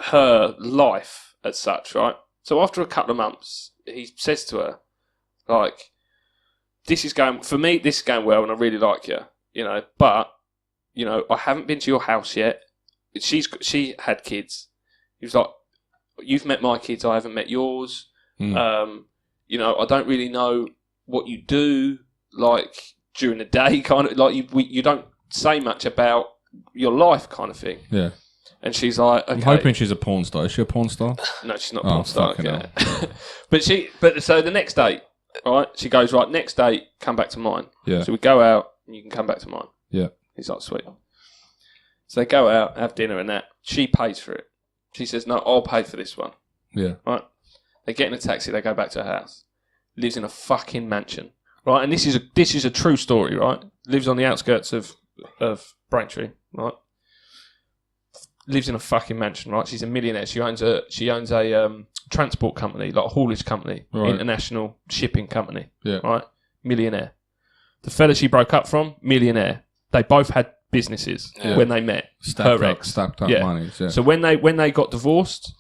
her life as such, right? So after a couple of months, he says to her, like, this is going well, and I really like you, but, I haven't been to your house yet. She had kids. He was like, you've met my kids, I haven't met yours. I don't really know what you do, like, during the day, kind of, like, you don't say much about your life kind of thing. Yeah. And she's like, okay. I'm hoping she's a porn star. Is she a porn star? No, she's not a porn star. Yeah. But so the next date, right, she goes, right, next date, come back to mine. Yeah. So we go out and you can come back to mine. Yeah. He's like, sweet. So they go out, have dinner and that. She pays for it. She says, no, I'll pay for this one. Yeah. Right? They get in a taxi, they go back to her house. Lives in a fucking mansion. Right? And this is a true story, right? Lives on the outskirts of Braintree, right? Lives in a fucking mansion, right? She's a millionaire. She owns a transport company, like a haulage company, international shipping company. Yeah. Right? Millionaire. The fella she broke up from, millionaire. They both had businesses when they met. Stacked up money. Yeah. So when they got divorced,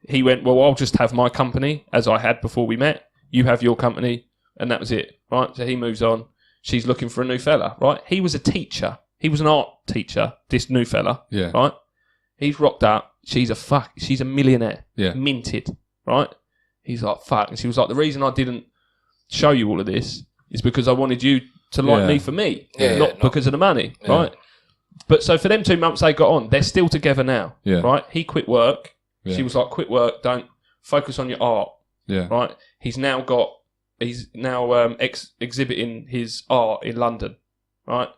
he went, well, I'll just have my company as I had before we met. You have your company, and that was it. Right? So he moves on. She's looking for a new fella. Right? He was a teacher. He was an art teacher. This new fella. Yeah. Right? He's rocked up. She's a millionaire. Yeah. Minted. Right? He's like, fuck. And she was like, the reason I didn't show you all of this is because I wanted you to like me for me. Not because of the money. Yeah. Right? But so for them 2 months they got on. They're still together now. Yeah. Right? He quit work. Yeah. She was like, quit work. Don't focus on your art. Yeah. Right? He's now exhibiting his art in London. Right?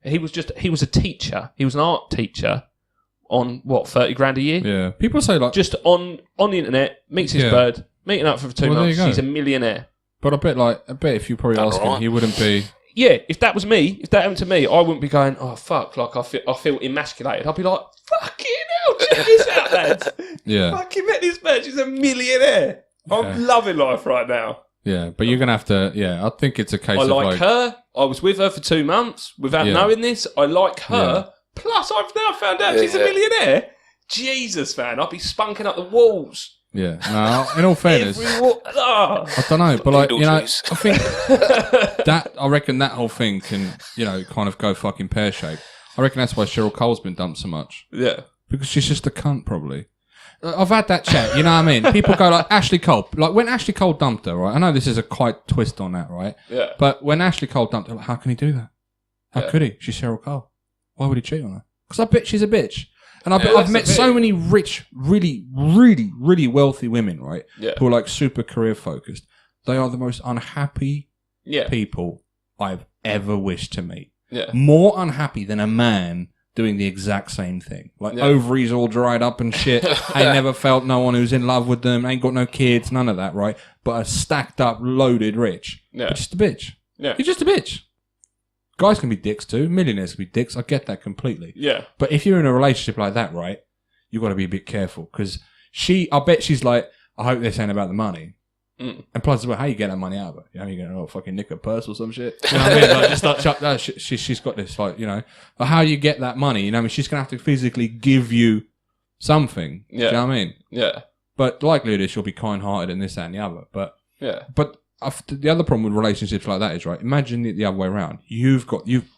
He was a teacher. He was an art teacher. On what, 30 grand a year? Yeah. People say like just on the internet, meets his bird, meeting up for 2 months, he's a millionaire. But I bet if you probably ask him, he wouldn't be. Yeah, if that happened to me, I wouldn't be going, oh fuck, like I feel emasculated. I'd be like, fucking hell, check this out, lads. Yeah. Fucking met this man, she's a millionaire. I'm loving life right now. Yeah, but you're gonna have to. Yeah, I think it's a case. I like her. I was with her for 2 months without knowing this. I like her. Yeah. Plus, I've now found out she's a millionaire. Jesus, man, I'd be spunking up the walls. Yeah. No, in all fairness, I don't know, but like, I think I reckon that whole thing can, kind of go fucking pear-shaped. I reckon that's why Cheryl Cole's been dumped so much. Yeah. Because she's just a cunt, probably. I've had that chat, you know what I mean? People go like, Ashley Cole. Like, when Ashley Cole dumped her, right? I know this is a quite twist on that, right? Yeah. But when Ashley Cole dumped her, like, how can he do that? How could he? She's Cheryl Cole. Why would he cheat on her? Because I bet she's a bitch. And I've met so many rich, really, really, really wealthy women, right? Yeah. Who are like super career focused. They are the most unhappy people I've ever wished to meet. Yeah. More unhappy than a man doing the exact same thing. Like ovaries all dried up and shit. Ain't never felt no one who's in love with them. Ain't got no kids. None of that, right? But a stacked up, loaded rich. Yeah. But just a bitch. Yeah. You're just a bitch. Guys can be dicks too. Millionaires can be dicks. I get that completely. Yeah. But if you're in a relationship like that, right, you've got to be a bit careful. Because I bet she's like, I hope they're saying about the money. Mm. And plus, as well, how you get that money out of it? You know, you're going to fucking nick her purse or some shit. You know what I mean? Like, just like, chuck that. She's got this, like, But how you get that money? You know what I mean? She's going to have to physically give you something. Yeah. Do you know what I mean? Yeah. But the likelihood is she'll be kind-hearted and this, that, and the other. But the other problem with relationships like that is, right, imagine it the other way around. You've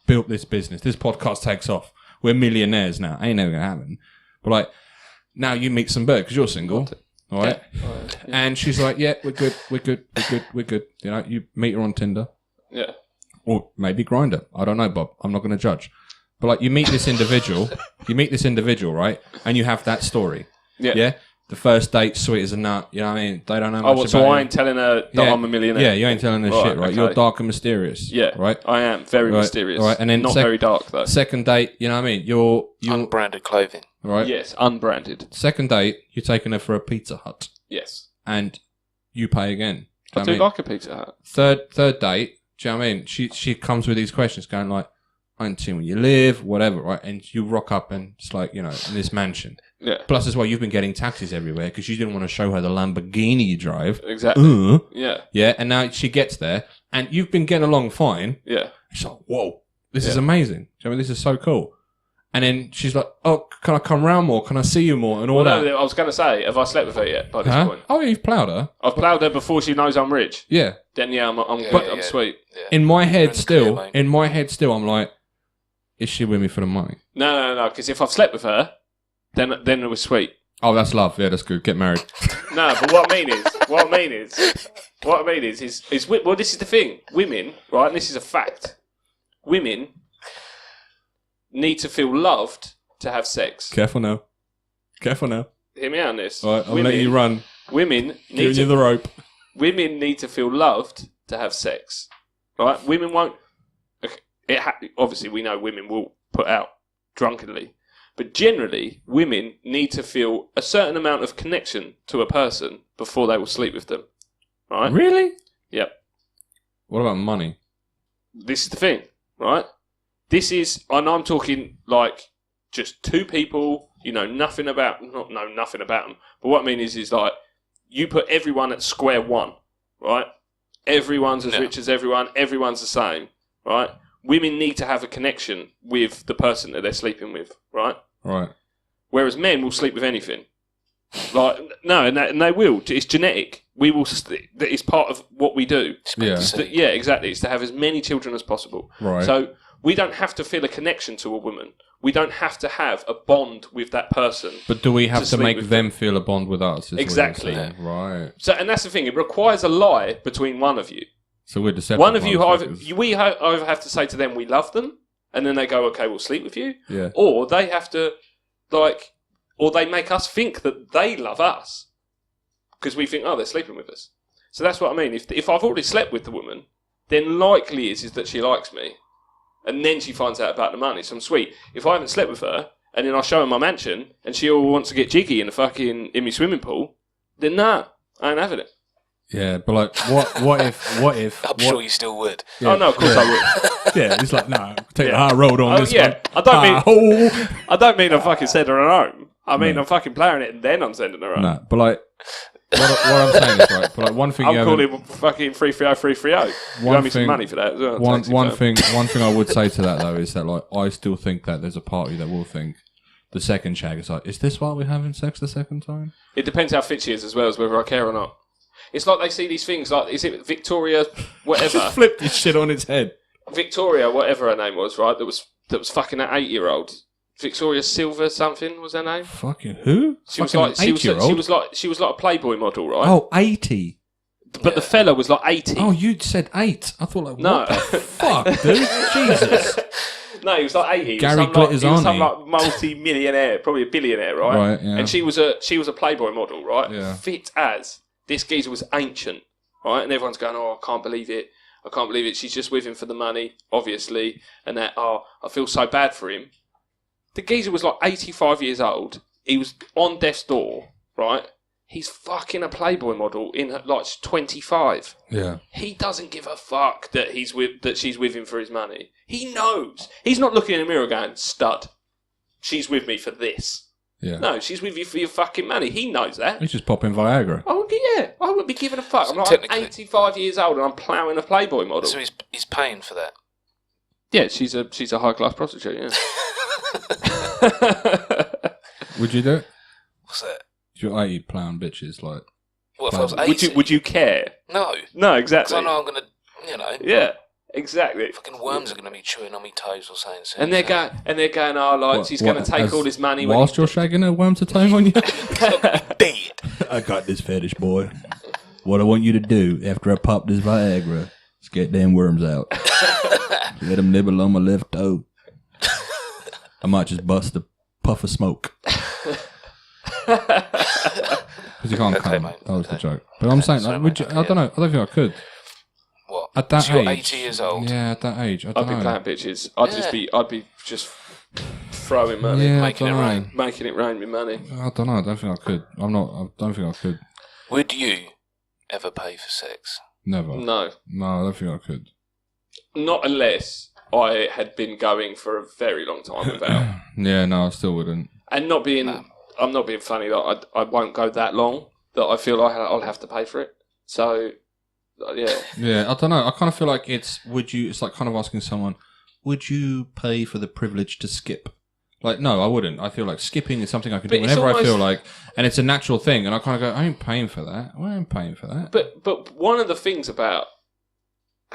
built this business. This podcast takes off. We're millionaires now. Ain't never going to happen. But, like, now you meet some bird because you're single. All right? Yeah. And she's like, yeah, we're good. You know, you meet her on Tinder. Yeah. Or maybe Grindr. I don't know, Bob. I'm not going to judge. But, like, you meet this individual, right? And you have that story. Yeah. Yeah? The first date, sweet as a nut. You know what I mean? They don't know much about so I ain't telling her that I'm a millionaire? Yeah, you ain't telling her shit, right? Okay. You're dark and mysterious. Yeah. Right? I am. Very mysterious. Right. And then not very dark, though. Second date, you know what I mean? You're unbranded clothing. Right? Yes, unbranded. Second date, you're taking her for a Pizza Hut. Yes. And you pay again. I do like a Pizza Hut. Third date, do you know what I mean? She comes with these questions going like, I ain't seen where you live, whatever, right? And you rock up and it's like, in this mansion. Yeah. Plus as well, you've been getting taxis everywhere because you didn't want to show her the Lamborghini you drive. Exactly. Yeah. Yeah, and now she gets there and you've been getting along fine. Yeah. She's like, whoa, this is amazing. Do you know what I mean? This is so cool. And then she's like, oh, can I come round more? Can I see you more? And all that. No, I was going to say, have I slept with her yet by this point? Oh, yeah, you've ploughed her. I've ploughed her before she knows I'm rich. Yeah. Then, I'm sweet. Yeah. In my head still, I'm like, is she with me for the money? No, because if I've slept with her, then it was sweet. Oh, that's love. Yeah, that's good. Get married. No, but what I mean is, well, this is the thing. Women, right, and this is a fact. Women need to feel loved to have sex. Careful now. Hear me out on this. All right, I'm letting you run. Women Giving you the rope. Women need to feel loved to have sex. Right? Women won't. Obviously, we know women will put out drunkenly, But generally, women need to feel a certain amount of connection to a person before they will sleep with them. Right? Really? Yep. What about money? This is the thing, right? This is, and I'm talking like just two people, you know, nothing about them, but what I mean is like, you put everyone at square one, right? Everyone's as rich as everyone, everyone's the same, right? Women need to have a connection with the person that they're sleeping with, right? Right. Whereas men will sleep with anything. Like, no, and they will. It's genetic. We will. It's part of what we do. Yeah. Yeah, exactly. It's to have as many children as possible. Right. So we don't have to feel a connection to a woman. We don't have to have a bond with that person. But do we have to sleep make with them feel a bond with us? is what you're Exactly. saying. Right. So, and that's the thing. It requires a lie between one of you. So we're deceptive. One of you either motherfuckers. have to say to them, "We love them," and then they go, "Okay, we'll sleep with you." Yeah. Or they have to, like, or they make us think that they love us because we think, "Oh, they're sleeping with us." So that's what I mean. If I've already slept with the woman, then likely is that she likes me, and then she finds out about the money. So I'm sweet. If I haven't slept with her, and then I show her my mansion, and she all wants to get jiggy in my swimming pool, then nah, I ain't having it. Yeah, but like, what if? I'm sure you still would. Yeah. Oh no, of course I would. Yeah, it's like, no, take the high road on this one. I don't mean I'm fucking sending her home. I mean I'm fucking playing it and then I'm sending her home. No, but like, what I'm saying is right. But like, one thing I'll call it fucking 330. You owe me some money for that as well. One thing I would say to that though is that like, I still think that there's a party that will think the second shag is like, is this why we're having sex the second time? It depends how fit she is as well as whether I care or not. It's like they see these things like, is it Victoria, whatever? Just flip this shit on its head. Victoria, whatever her name was, right? That was fucking that 8-year-old. Victoria Silver something was her name. Fucking who? She was fucking like she was like a Playboy model, right? Oh, 80. But the fella was like 80. Oh, you said 8. I thought like, No. what the fuck, dude? Jesus. No, he was like 80. Gary Glitters he was some like multi-millionaire, probably a billionaire, right? Right, yeah. And she was a Playboy model, right? Yeah. Fit as. This geezer was ancient, right? And everyone's going, "Oh, I can't believe it. I can't believe it. She's just with him for the money, obviously." And that, "Oh, I feel so bad for him." The geezer was like 85 years old. He was on death's door, right? He's fucking a Playboy model in like 25. Yeah. He doesn't give a fuck that she's with him for his money. He knows. He's not looking in the mirror going, "Stud, she's with me for this." Yeah. No, she's with you for your fucking money. He knows that. He's just popping Viagra. I wouldn't be giving a fuck. So I'm like, technically- 85 years old and I'm ploughing a Playboy model. So he's paying for that. Yeah, she's a high class prostitute. Yeah. Would you do it? What's that? You're 80 ploughing bitches, like. What if I was 80? Would you care? No. No, Because exactly. I know I'm going to, Yeah, exactly. fucking worms are going to be chewing on me toes or something. soon, And they're so- going, "Oh, like What- she's going to what, take as- all his money." Whilst you're shagging her, worms are tying on you? Dead. I got this fetish, boy. What I want you to do after I pop this Viagra is get them worms out. Let them nibble on my left toe. I might just bust a puff of smoke. Because you can't Okay, come. mate. That was the joke. But I'm saying, Sorry, like, would you, mate. I don't know. I don't think I could. What? At that So you're age. 80 years old. Yeah, at that age. I I'd don't be know. playing bitches. I'd be just throwing money, Yeah, Making I it don't know. rain. making it rain with money. I don't know. I don't think I could. I don't think I could. Would you ever pay for sex? Never. No, No, I don't think I could. not unless I had been going for a very long time without. Yeah, no, I still wouldn't. And not being, No. I'm not being funny that I won't go that long that I feel like I'll have to pay for it. So, yeah. Yeah, I don't know. I kind of feel like it's like kind of asking someone, would you pay for the privilege to skip? Like, no, I wouldn't. I feel like skipping is something I can do But it's whenever I feel almost- like, and it's a natural thing. And I kind of go, I ain't paying for that. Well, I ain't paying for that. But one of the things about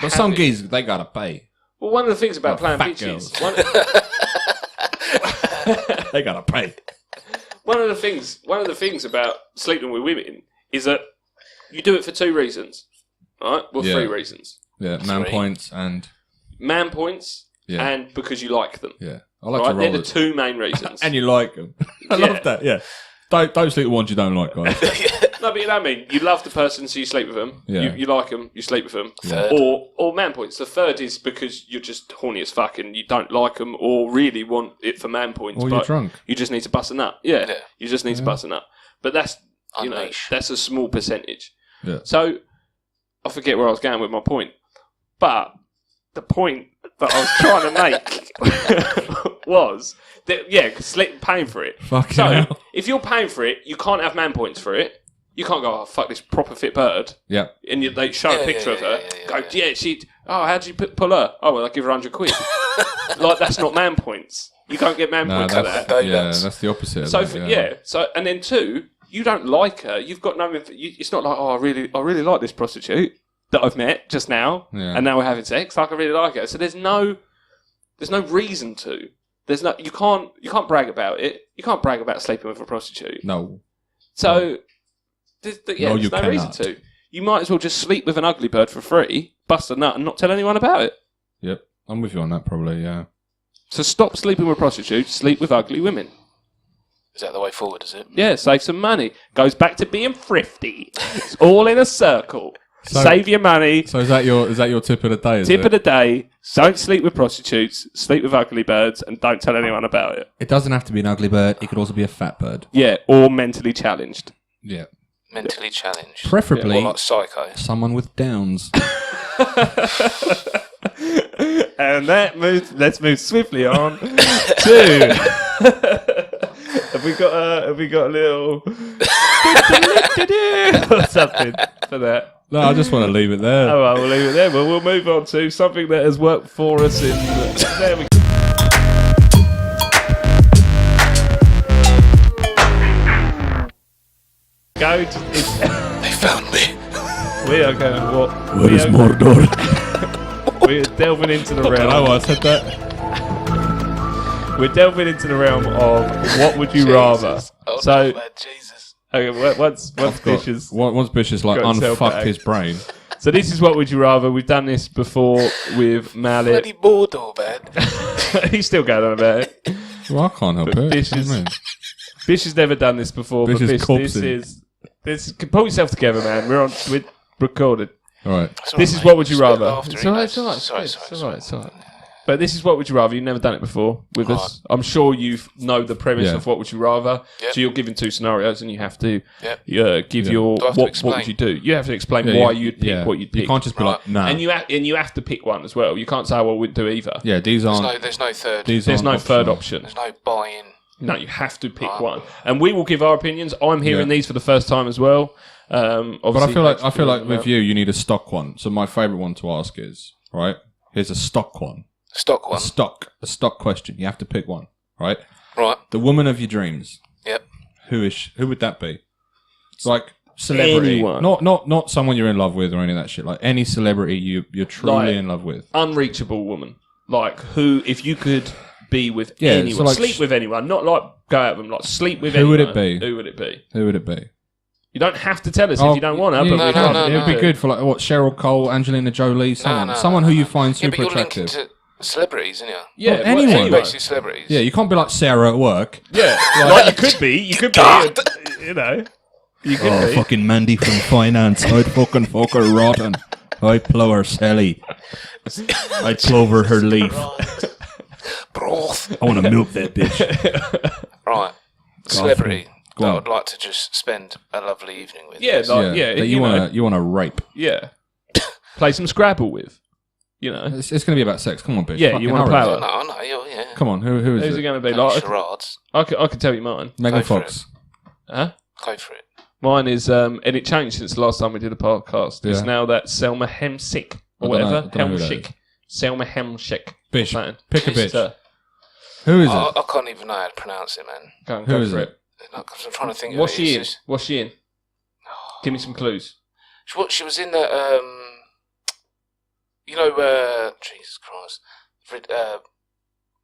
But some having- geezers, they gotta pay. well, one of the things about Like playing fat bitches, They gotta pay. one of the things about sleeping with women is that you do it for 2 reasons, right? Well, Yeah. 3 reasons: Yeah, man 3. points and man points, yeah, and because you like them. yeah. I like Right? to They're roll the it. 2 main reasons. And you like them. I Yeah. love that. Yeah. Don't sleep with ones you don't like, guys. No, No, but you know what I mean? You love the person, so you sleep with them. Yeah. You like them, you sleep with them. Third. Or man points. The third is because you're just horny as fuck and you don't like them or really want it for man points. Or but you're drunk. You just need to bust a nut. Yeah. You just need to bust a nut. But that's, Unleash. that's a small percentage. Yeah. So, I forget where I was going with my point. But the point that I was trying to make was that, because paying for it. Fucking So, hell. if you're paying for it, you can't have man points for it. You can't go, oh, fuck this proper fit bird. Yeah. And they show a picture of her. How'd you pull her? Oh, well, I give her 100 quid. Like, that's not man points. You can't get man points for that. That's the opposite. Of So, that, and then two, you don't like her. You've got no. It's not like, oh, I really like this prostitute that I've met just now, and now we're having sex. Like, I really like her. So there's no reason to. You can't brag about it. You can't brag about sleeping with a prostitute. No. So there's no reason to. You might as well just sleep with an ugly bird for free, bust a nut, and not tell anyone about it. Yep, I'm with you on that. Probably, yeah. So stop sleeping with prostitutes. Sleep with ugly women. Is that the way forward, is it? Yeah, save some money. Goes back to being thrifty. It's all in a circle. So- Save your money. So is that your tip of the day? Tip of the day, don't sleep with prostitutes, sleep with ugly birds, and don't tell anyone about it. It doesn't have to be an ugly bird. It could also be a fat bird. Yeah, or mentally challenged. Yeah. Mentally challenged. Preferably Or like psycho. someone with Downs. And let's move swiftly on to... Have we got a little... or something for that? No, I just want to leave it there. All right, we'll leave it there. But we'll move on to something that has worked for us in... there we go. They found me. We are going... Where is Mordor? We're delving into the realm... Oh, I said that. We're delving into the realm of what would you rather. Oh, So... no, man, Jesus. Okay, once Bish is... Once Bish is like got himself unfuck back. his brain. So this is what would you rather. We've done this before with Mallet. Bloody Mordor, man. He's still going on about it. Well, I can't help But it. Bish What do is- you mean? Bish has never done this before. Bish but is Bish, corpsing. this pull yourself together, man. We're recorded. All right. It's all This right, is mate. what would you Just a bit rather. of laughter, It's you all know. right. It's all right. Sorry, It's sorry, all right. It's all right. But this is what would you rather. You've never done it before with us. I'm sure you know the premise Yeah. of what would you rather. Yep. So you're given two scenarios, and you have to Yep. give Yeah. your Do I have to what explain? would you do. You have to explain Yeah, why you- you'd pick yeah. what you'd pick. You can't just be like, nah. And you have to pick one as well. You can't say, well, we wouldn't do either. Yeah, these aren't. There's no third. There's aren't no third optional. option. There's no buy-in. No, you have to pick one. And we will give our opinions. I'm hearing Yeah. these for the first time as well. But I feel like with you need a stock one. So my favourite one to ask is, right? Here's a stock one. Stock one. A stock question. You have to pick one, right? Right. The woman of your dreams. Yep. Who would that be? It's like celebrity. Anyone. Not someone you're in love with or any of that shit. Like any celebrity you're truly Like- in love with. unreachable woman. Like who, if you could be with Yeah, anyone, so like sleep with anyone, not like go out with them, like sleep with Who anyone. would it be? Who would it be? Who would it be? You don't have to tell us if you don't want to. Yeah, but No, we no, can't. no, It would no. be good for like what Cheryl Cole, Angelina Jolie, someone who you find Yeah, but super you're linking attractive. to celebrities, isn't you? Yeah, Well, anyone. anyone. Basically celebrities. Yeah, you can't be like Sarah at work. Yeah, like you could be. You could be. You know, you could be. fucking Mandy from finance. I'd fucking fuck her rotten. I'd plow her Sally. I'd clover her leaf. Broth. I want to milk that bitch. Right. Celebrity Go that on. I'd like to just spend a lovely evening with. Yeah, like, that you want to rape. Yeah, play some Scrabble with. You know, It's going to be about sex. Come on, bitch. Yeah, Fucking you wanna hurry. play Oh, it? no, yeah. Come on, who is who's it it? going to be? No Like, charades. I can tell you mine. Megan Go for Fox. Huh? Go for it. Mine is, and it changed since the last time we did a podcast. It's Yeah. now that Selma Hemsick or I don't know- whatever. I don't know who that Hemschick. Selma Hemschick. Bitch. What's that? Pick a Jesus. bitch. Who is I, it? I can't even know how to pronounce it, man. Go, Who go is for it? it. No, 'cause I'm trying to think What's of it. she in? It's just- What's she in? Give me some clues. She was in the, Jesus Christ.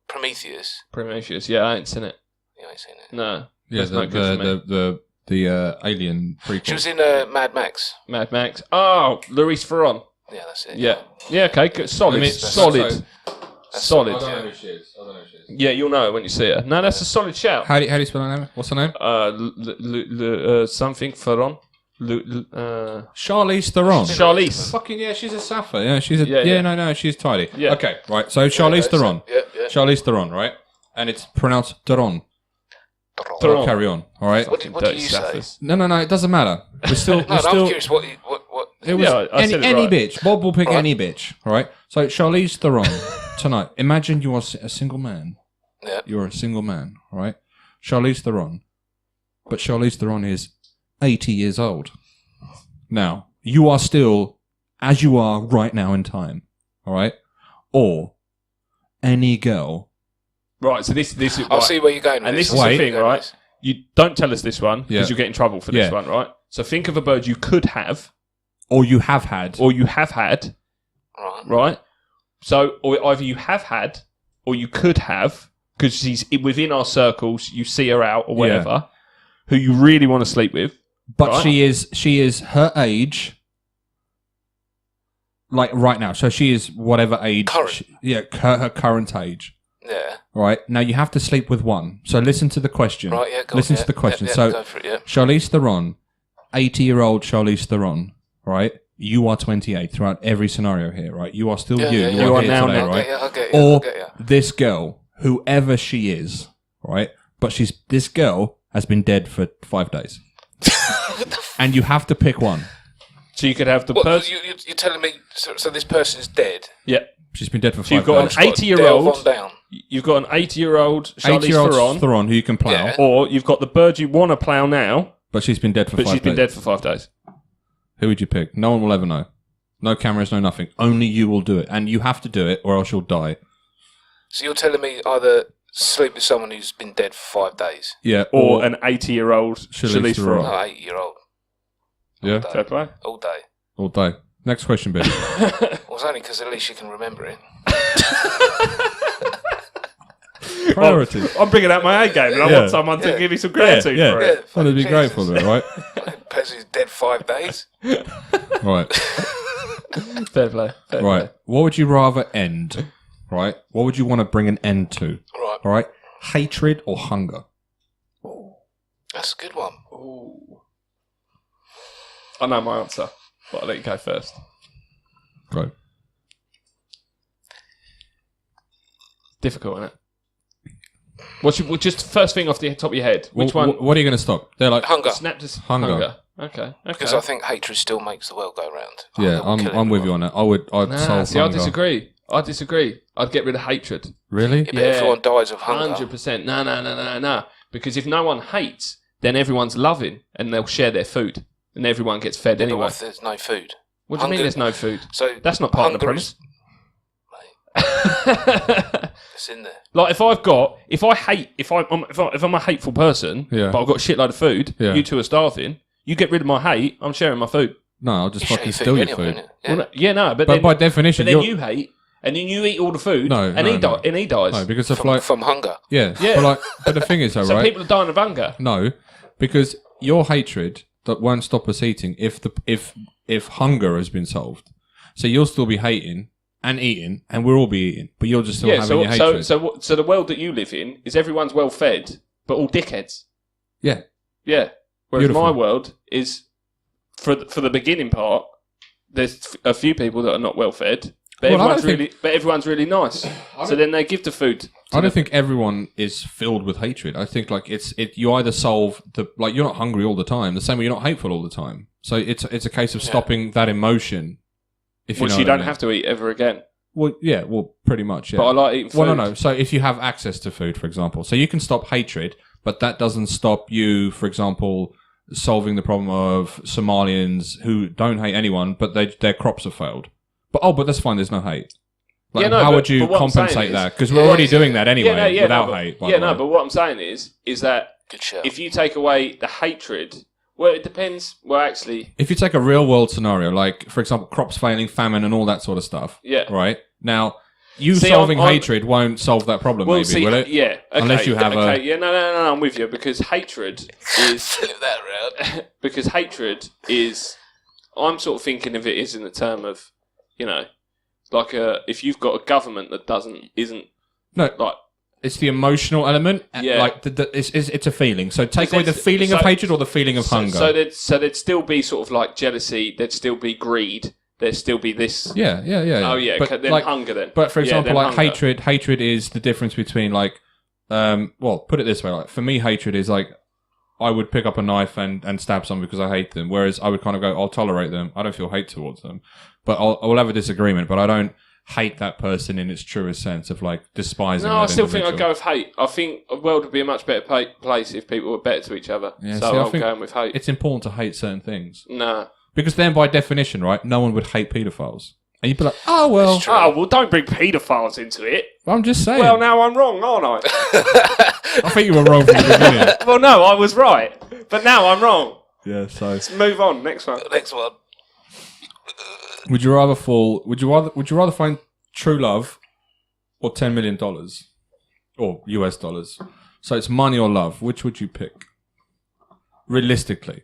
Prometheus. Prometheus. Yeah, I ain't seen it. You ain't seen it. No. Yeah, That's no good for me. the Alien prequel. She was in Mad Max. Mad Max. Oh, Louise Ferron. Yeah, that's it. Yeah. Yeah, okay, good. Solid. I mean, That's Solid. who she is. I don't know who she is. Yeah, you'll know it when you see her. No, that's a solid shout. How do you spell her name? What's her name? Something Ferron. Charlize Theron. Charlize. Fucking yeah, she's a Sappho. Yeah, she's a Yeah. no, she's tidy. Yeah. Okay, right. So Charlize Theron. Yeah. Charlize Theron, right? And it's pronounced Theron. Theron. Carry on, all right? What do you say? No, it doesn't matter. We're still. No, I'm curious. What? It was Yeah, I said it any right. bitch. Bob will pick any bitch, all right? So Charlize Theron tonight. Imagine you are a single man. Yeah. You're a single man, all right? Charlize Theron. But Charlize Theron is 80 years old. Now, you are still as you are right now in time, all right? Or any girl. Right, so this is... I'll right. see where you're going with And this this. is Wait. the thing, right? You don't tell us this one, because Yeah. you'll get in trouble for this Yeah. one, right? So think of a bird you could have, Or you have had. or you have had, Right. right? So, or either you have had, or you could have, because she's within our circles, you see her out, or whatever, who you really want to sleep with. But right. she is her age, like right now. So she is whatever age. Current. Her current age. Yeah. Right now, you have to sleep with one. So listen to the question. Right. Yeah. Go Listen on, to the question. Yeah, So go for it. Yeah. Charlize Theron, 80-year-old Charlize Theron, right? You are 28 throughout every scenario here, right? You are still Yeah, you. yeah, You yeah. are You are here now, today, now. right? I'll get you. Or I'll get you. this girl, whoever she is, right? But this girl has been dead for 5 days. And you have to pick one. So you could have the What, person... you're telling me? So this person's dead. Yeah. She's been dead for 5 So you've got days. an 80-year-old... Delve on down. You've got an 80-year-old Charlize 80-year-old Theron, who you can plough, Yeah. or you've got the bird you want to plough now, but she's been dead for but 5 she's days. been dead for 5 days. Who would you pick? No one will ever know. No cameras, no nothing. Only you will do it. And you have to do it or else you'll die. So you're telling me either sleep with someone who's been dead for 5 days, Yeah. Or an 80-year-old Charlize Charlize Theron. Theron. no, 8-year-old, Yeah. Fair play. all day. All day. Next question, Bill. Well, it's only because at least you can remember it. Priorities. I'm bringing out my A game, and I Yeah. want someone to Yeah. give me some gratitude Yeah. for Yeah. it. Well, to be Jesus. grateful for it, right? Person who's dead 5 days. Right. Fair play. Fair Right. play. What would you rather end? Right. What would you want to bring an end to? Right. All right. Hatred or hunger? That's a good one. I know my answer, but I'll let you go first. Right. Difficult, isn't it? Just first thing off the top of your head. Which one? What are you going to stop? They're like Hunger. Snap to Hunger. Okay. Because I think hatred still makes the world go round. Yeah, Hunger will kill I'm with everyone. you on that. I'd Nah, solve see, I hunger. disagree. I'd get rid of hatred. Really? Yeah, but everyone dies of hunger. 100%. No. Because if no one hates, then everyone's loving and they'll share their food and everyone gets fed But anyway. what if there's no food? What do you mean Hunger- there's no food? So That's not part of the hunger is- premise. It's in there. Like if I'm a hateful person, Yeah. but I've got a shitload of food, Yeah. you two are starving, you get rid of my hate, I'm sharing my food. No, I'll just You share fucking your steal your anyway, food. innit? Well, no, but But then, by definition, but then you're... you hate, and then you eat all the food, No, and no. he dies. No, because of From, like... from hunger. Yeah. Yeah. But the thing is, though, so right? people are dying of hunger. No, because your hatred that won't stop us eating if hunger has been solved. So you'll still be hating and eating, and we'll all be eating, but you'll just still having your hatred. So the world that you live in is everyone's well fed, but all dickheads. Yeah. Yeah. Whereas Beautiful. my world is, for the beginning part, there's a few people that are not well fed, but Well, I don't everyone's really nice. So then they give the food. I don't think everyone is filled with hatred. I think like you either solve you're not hungry all the time, the same way you're not hateful all the time. So it's a case of stopping that emotion. If you Which know you what I don't mean. have to eat ever again. Well, yeah, well, pretty much. Yeah. But I like eating food. Well, no. So if you have access to food, for example, so you can stop hatred, but that doesn't stop you, for example, solving the problem of Somalians who don't hate anyone, but their crops have failed. But that's fine. There's no hate. Like, Yeah, no, how but- would you but what I'm saying compensate is- that? Because we're already doing that anyway without but, hate. But what I'm saying is that Good shout. if you take away the hatred, well, it depends. Well, actually, If you take a real world scenario, like for example, crops failing, famine, and all that sort of stuff. Yeah. Right now, you See, solving I'm- hatred won't solve that problem. well, maybe see, will it? yeah, okay, Unless you have okay, yeah, no, I'm with you because hatred is Flip that round. because hatred is. I'm sort of thinking of it as in the term of, like if you've got a government that isn't No. like It's the emotional element. Yeah. Like it's a feeling. So take away the feeling of hatred or the feeling of hunger. So there'd still be sort of like jealousy. There'd still be greed. There'd still be this. Yeah. Oh yeah. But Then like, hunger then. But for example, like hunger. hatred is the difference between like, well, put it this way. Like for me, hatred is like, I would pick up a knife and stab someone because I hate them. Whereas I would kind of go, I'll tolerate them. I don't feel hate towards them, but I will have a disagreement. But I don't hate that person in its truest sense of like despising. No, that I still think individual. I'd go with hate. I think the world would be a much better place if people were better to each other. Yeah, so see, I I'm think going with hate. It's important to hate certain things Nah. because then, by definition, right, no one would hate paedophiles, and you'd be like, oh well. Oh, well, don't bring paedophiles into it. I'm just saying. Well, now I'm wrong, aren't I? I think you were wrong from the beginning. Well, no, I was right. But now I'm wrong. Yeah. So Let's move on. Next one. Next one. would you rather fall? Would you rather find true love or $10 million or US dollars? So it's money or love. Which would you pick? Realistically,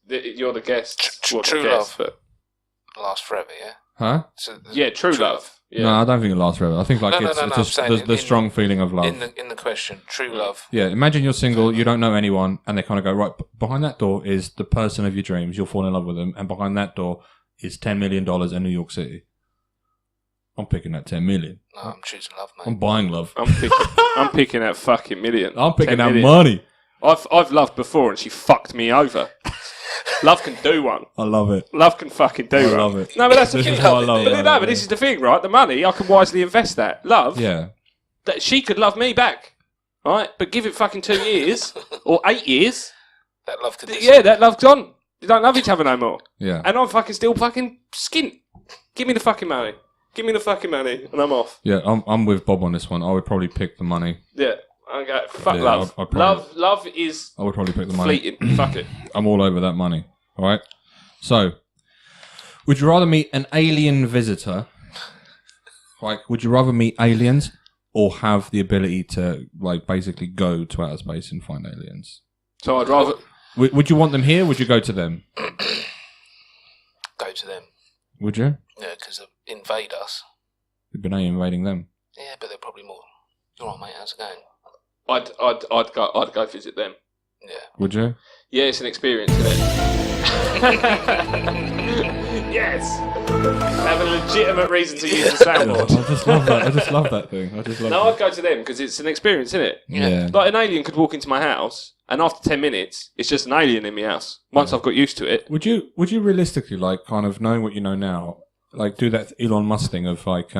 You're the guest. True love. Last forever, yeah? huh? So Yeah, true love. Yeah. No, I don't think it lasts forever. I think like No, it's I'm just saying the strong feeling of love. in the question, true love. Yeah, imagine you're single, you don't know anyone, and they kind of go, right, behind that door is the person of your dreams, you'll fall in love with them, and behind that door is $10 million in New York City. I'm picking that 10 million. No, I'm choosing love, mate. I'm buying love. I'm picking that fucking million. I'm picking 10 that million. money. I've loved before and she fucked me over. Love can do one. I love it. Love can fucking do I one. love it. No, but that's the This thing. is why I love it. No, but this is the thing, right? The money, I can wisely invest that. Love, Yeah. that she could love me back, right? But give it fucking 2 years or 8 years. That love could Yeah, that love's gone. You don't love each other no more. Yeah. And I'm fucking still fucking skint. Give me the fucking money. Give me the fucking money, and I'm off. Yeah, I'm with Bob on this one. I would probably pick the money. Yeah, I go. Fuck Yeah, love. I'd probably- Love is I would probably pick the money. fleeting. Fuck it. I'm all over that money. All right. So, would you rather meet an alien visitor? Like, would you rather meet aliens or have the ability to, like, basically go to outer space and find aliens? So I'd rather. Would you want them here? Or would you go to them? Go to them. Would you? Yeah, because they invade us. You've been invading them. Yeah, but they're probably more. All right, mate. How's it going? I'd go visit them. Yeah. Would you? Yeah, it's an experience, isn't it? Yes. I have a legitimate reason to use the I soundboard. just love that. I just love that thing. I just love No, that. I'd go to them because it's an experience, isn't it? Yeah. Like an alien could walk into my house, and after 10 minutes, it's just an alien in my house. Once I've got used to it. Would you realistically, like, kind of knowing what you know now, like, do that Elon Musk thing of, like,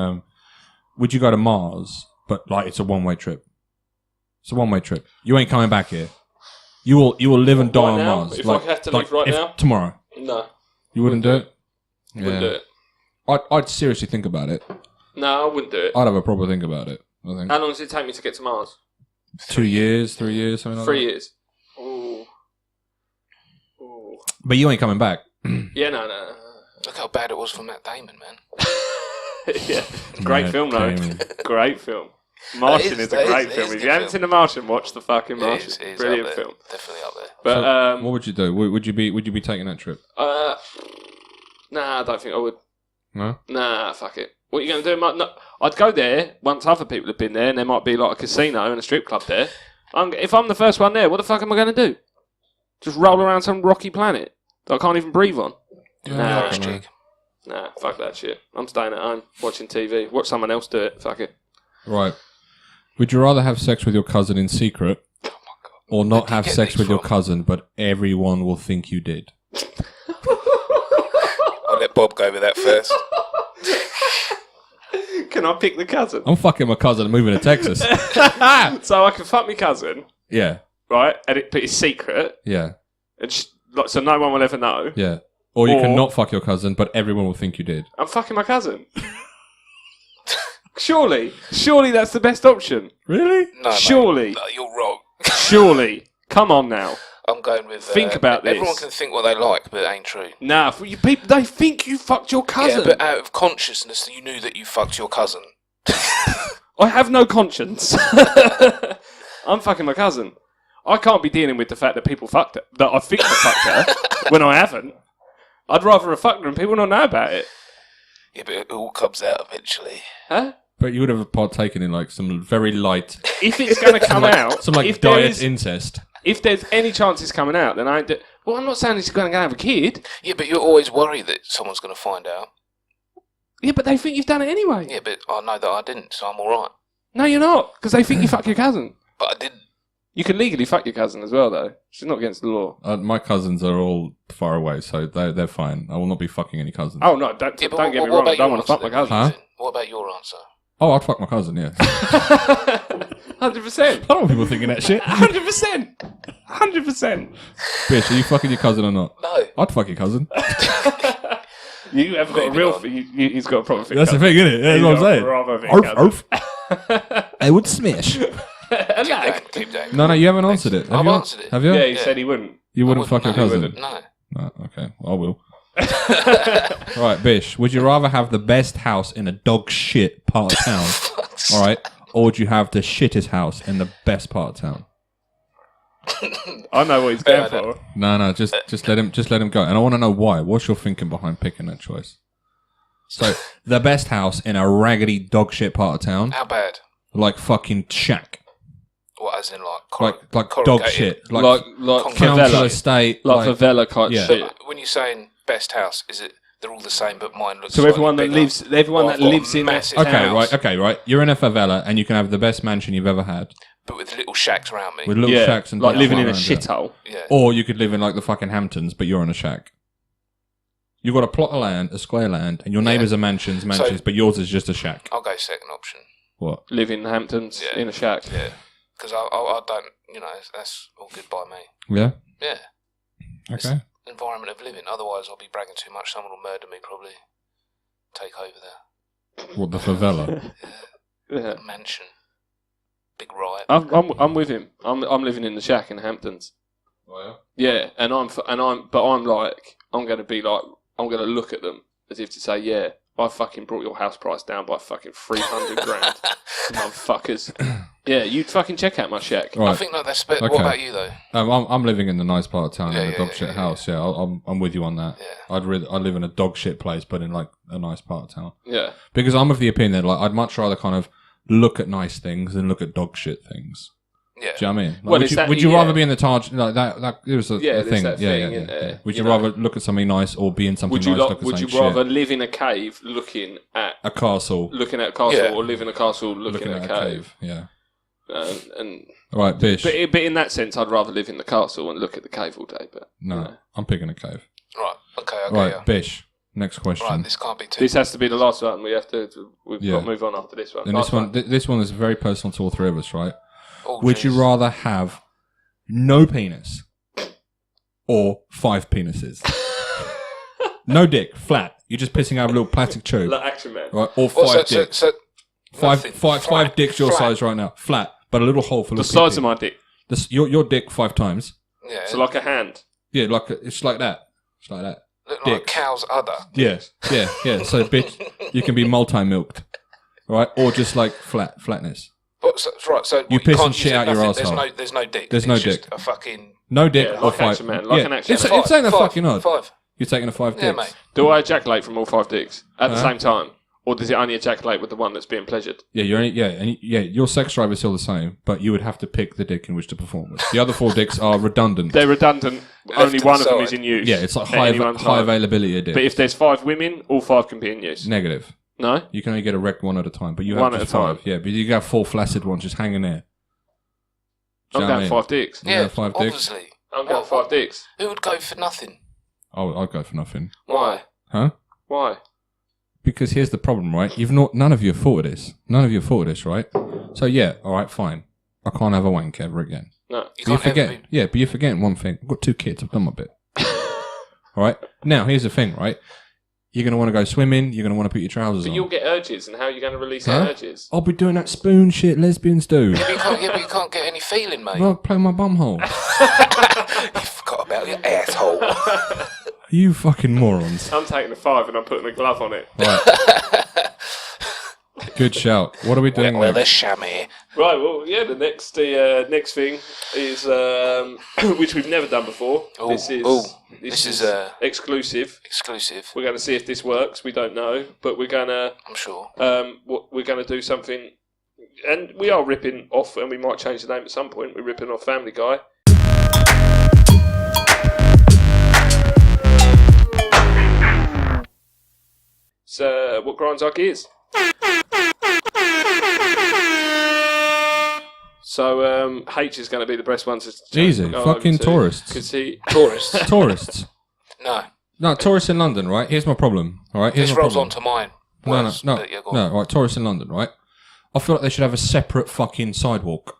would you go to Mars, but, like, it's a one-way trip? It's a one-way trip. You ain't coming back here. You will live and die Right on now? Mars. If I have to live right now? Tomorrow. No. You wouldn't do it? Wouldn't do it. I'd seriously think about it. No, I wouldn't do it. I'd have a proper think about it, I think. How long does it take me to get to Mars? 2 years, 3 years, something like 3 that. years. Ooh. Ooh. But you ain't coming back. Yeah, no. Look how bad it was for Matt Damon, man. Yeah. Great Yeah, film, though. Damon. Great film. Martian is a that great is film. a If good you haven't film. seen The Martian, watch the fucking Martian. It is Brilliant up there. film. Definitely up there. But So, what would you do? Would you be taking that trip? nah, I don't think I would. No? Nah, fuck it. What are you going to do? No, I'd go there once other people have been there, and there might be like a casino and a strip club there. If I'm the first one there, what the fuck am I going to do? Just roll around some rocky planet that I can't even breathe on? Nah, Irish chick. nah, fuck that shit. I'm staying at home, watching TV. Watch someone else do it. Fuck it. Right. Would you rather have sex with your cousin in secret or not have get sex these with your from? cousin, but everyone will think you did? I'll let Bob go with that first. Can I pick the cousin? I'm fucking my cousin and moving to Texas. So I can fuck my cousin, Yeah. right? But it's secret, Yeah. and so no one will ever know. Yeah. Or you Or- can not fuck your cousin, but everyone will think you did. I'm fucking my cousin. Surely that's the best option. Really? No, mate. Surely. No, you're wrong. Surely. Come on now. I'm going with... Think about this. Everyone can think what they like, but it ain't true. Nah, for you people, they think you fucked your cousin. Yeah, but out of consciousness, you knew that you fucked your cousin. I have no conscience. I'm fucking my cousin. I can't be dealing with the fact that people fucked her, that I think I fucked her, when I haven't. I'd rather have fucked her and people not know about it. Yeah, but it all comes out eventually. Huh? But you would have partaken in like some very light, If it's going to come out, some like if there diet is- incest. if there's any chance it's coming out, then well, I'm not saying he's going to have a kid. Yeah, but you're always worried that someone's going to find out. Yeah, but they think you've done it anyway. Yeah, but I know that I didn't, so I'm all right. No, you're not, because they think you fuck your cousin. But I didn't. You can legally fuck your cousin as well, though. She's not against the law. My cousins are all far away, so they're fine. I will not be fucking any cousins. Oh, no, don't get me wrong. I don't want to fuck my cousin. Huh? What about your answer? Oh, I'd fuck my cousin, yeah. 100%. I don't want people thinking that shit. 100%. 100%. Bitch, are you fucking your cousin or not? No. I'd fuck your cousin. You haven't got a Moving real on. thing. He's got a proper thing. That's the thing, isn't it? That's He's what I'm got a saying. proper thing, Arf, cousin. arf. I would smash. Keep going. No, you haven't answered it. Have I've you answered it. Have you? Yeah, he said he wouldn't. You wouldn't I fuck your wouldn't, cousin? No. No, okay, well, I will. Right, Bish, would you rather have the best house in a dog shit part of town, all right, or would you have the shittest house in the best part of town? I know what he's going for. No, just let him go. And I want to know why. What's your thinking behind picking that choice? So, the best house in a raggedy dog shit part of town, How bad? like fucking shack, What, as in like like dog corrugated? shit, Like council favela. estate, Like favela kind Yeah. shit. When you're saying best house, is it they're all the same, but mine looks So slightly everyone that bigger? everyone Or that I've got a lives in that massive town. house, Okay, right. You're in a favela and you can have the best mansion you've ever had but with little shacks around me. with little Yeah, shacks and like things living in a around it. shithole. Yeah. Or you could live in like the fucking Hamptons, but you're in a shack. You've got a plot of land, a square land, and your neighbours are mansions, but yours is just a shack. I'll go second option. What? Live in Hamptons Yeah. in a shack. Yeah. Because I don't, that's all good by me. Yeah. Yeah. Okay. Environment of living. Otherwise, I'll be bragging too much. Someone will murder me, probably. Take over there. What, the favela? Yeah. Mansion. Big riot. I'm with him. I'm living in the shack in Hamptons. Oh, Yeah, I'm gonna look at them as if to say, yeah, I fucking brought your house price down by fucking 300 grand, motherfuckers. Yeah, you'd fucking check out my shack. Right. I think like that's. What Okay. about you though? I'm living in the nice part of town in a Yeah, dog yeah, shit yeah, house. Yeah, I'm with you on that. Yeah. I live in a dog shit place, but in like a nice part of town. Yeah, Because I'm of the opinion that like I'd much rather kind of look at nice things than look at dog shit things. Yeah. Do you know what I mean? Like, Well, it's that- would you yeah. rather be in the Taj like that? It was a there's thing. that Yeah, thing, yeah. isn't there? Would You you know. rather look at something nice or be in something would you nice? Look at would you something rather shit? live in a cave looking at A castle, a castle, Yeah. or live in a castle looking at a cave? Yeah. And All right, Bish. but in that sense, I'd rather live in the castle and look at the cave all day. But No, you know. I'm picking a cave. Right. Okay. Okay. Right, Yeah. Bish. Next question. Right. This can't be too. this has to be the last one. We've got Yeah. to move on after this one. and Last this one is very personal to all three of us, right? Oh, Would you jeez. rather have no penis or 5 penises? No dick, flat. You're just pissing out a little plastic tube, Like Action Man. right? Or Well, 5 so, dicks. so nothing. Five Flat. dicks your Flat. size right now, flat, but a little hole for The size of my dick. your dick 5 times. Yeah. So like a hand. Yeah, it's like that. It's like that. Look like dicks. cow's udder. Yeah. So bitch, you can be multi-milked, right? Or just like flatness. But, right. So You what, piss can't and use shit it, out your nothing, arsehole. There's no dick. There's no It's just dick. A fucking. No dick Yeah, or like 5. Action Man, like an Action it's, Man. it's ain't that Five. fucking odd. 5. You're taking a 5 Yeah, dicks. mate. Do I ejaculate from all 5 dicks at the Uh-huh. same time, or does it only ejaculate with the one that's being pleasured? Yeah, your sex drive is still the same, but you would have to pick the dick in which to perform with. The other 4 dicks are redundant. They're redundant. Only to one the of them is side. in use. Yeah, it's like at any one high time. availability of dick. But if there's 5 women, all 5 can be in use. Negative. No? You can only get erect one at a time, but you have One just at a time. 5. Yeah, but you got 4 flaccid ones just hanging there. Do you I'm know what I going mean? 5 dicks. You Yeah. go 5 dicks? Obviously. I'm going 5 dicks. Who would go for nothing? I'd go for nothing. Why? Huh? Why? Because here's the problem, right? None of you have thought of this. None of you have thought of this, right? So yeah, all right, fine. I can't have a wank ever again. No. You But you can't forget, ever be. yeah, but you're forgetting one thing. I've got 2 kids. I've done my bit. All right. Now here's the thing, right? You're gonna want to go swimming. You're gonna want to put your trousers But on. you'll get urges, and how are you going to release Huh? the urges? I'll be doing that spoon shit lesbians do. But you can't get any feeling, mate. I'll play my bum hole. You forgot about your asshole. You fucking morons. I'm taking a 5 and I'm putting a glove on it. Right. Good shout. What are we doing Well, the next? chamois. Right, well, yeah, the next thing is, which we've never done before. This is exclusive. Exclusive. We're going to see if this works. We don't know, but we're going to... I'm sure. We're going to do something... And we are ripping off, and we might change the name at some point. We're ripping off Family Guy. So, what grinds our gears? So, H is going to be the best one to... Easy. Fucking tourists. Because he... Tourists. Tourists. No. Tourists in London, right? Here's my problem. All right. Here's This my rolls problem. on to mine. No. Right. Tourists in London, right? I feel like they should have a separate fucking sidewalk.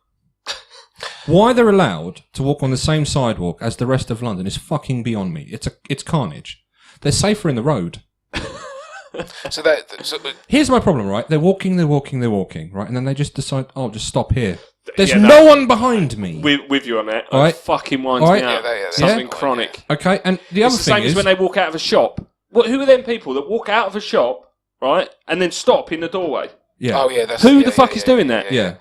Why they're allowed to walk on the same sidewalk as the rest of London is fucking beyond me. It's carnage. They're safer in the road. Here's my problem, right? They're walking, right? And then they just decide, oh, just stop here. There's no one behind me. With you on that. All right. It fucking winds me up. Something chronic. Okay, and the other It's the thing same as when they walk out of a shop. Who are them people that walk out of a shop, right, and then stop in the doorway? Yeah. Oh, yeah. Who the fuck is doing that? Yeah.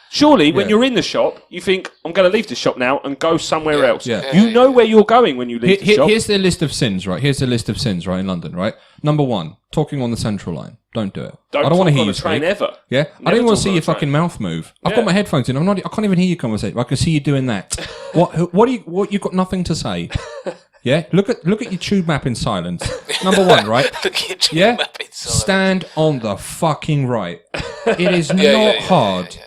Surely, when you're in the shop, you think, I'm going to leave this shop now and go somewhere else. Yeah. You know where you're going when you leave the shop. Here's their list of sins, right? Here's the list of sins, right, in London, right? Number 1, talking on the Central Line. Don't do it. I don't want to hear you train speak. ever. Yeah? I don't even want to see your fucking mouth move. I've got my headphones in. I can't even hear your conversation. I can see you doing that. What you've got nothing to say. Yeah? Look at your tube map in silence. Number 1, right? Look at your tube map in silence. Stand on the fucking right. It is not hard.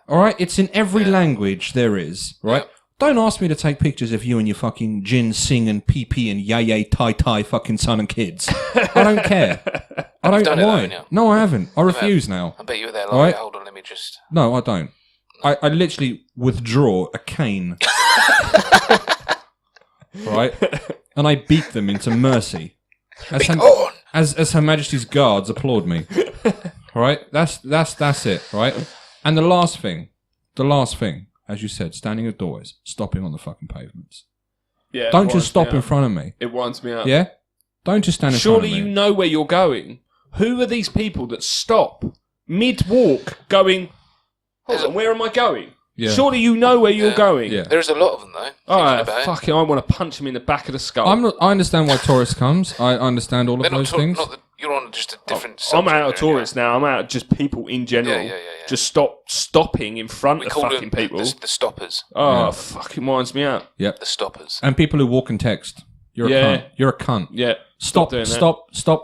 All right? It's in every language there is, right? Yep. Don't ask me to take pictures of you and your fucking Jin, Sing and PP and Yay, Tai fucking son and kids. I don't care. I don't know why. No, I haven't. I refuse now. I bet you were there. Right? Hold on, let me just... No, I don't. I literally withdraw a cane. Right? And I beat them into mercy. As Her Majesty's guards applaud me. Right? That's it, right? And the last thing, as you said, standing at doors, stopping on the fucking pavements. Yeah. Don't just stop in front of me. It winds me up. Yeah? Don't just stand in front of me. Surely you know where you're going. Who are these people that stop mid-walk going, hold on, where am I going? Yeah. Surely you know where you're going. Yeah. There's a lot of them, though. Alright, fucking, I want to punch him in the back of the skull. I understand why tourists comes. I understand all of those things. You're on just a different I'm out of tourists now. I'm out of just people in general. Yeah. Just stopping in front of fucking people. The stoppers. Oh, fucking winds me up. Yep. The stoppers. And people who walk and text. You're a cunt. You're a cunt. Yeah. Stop,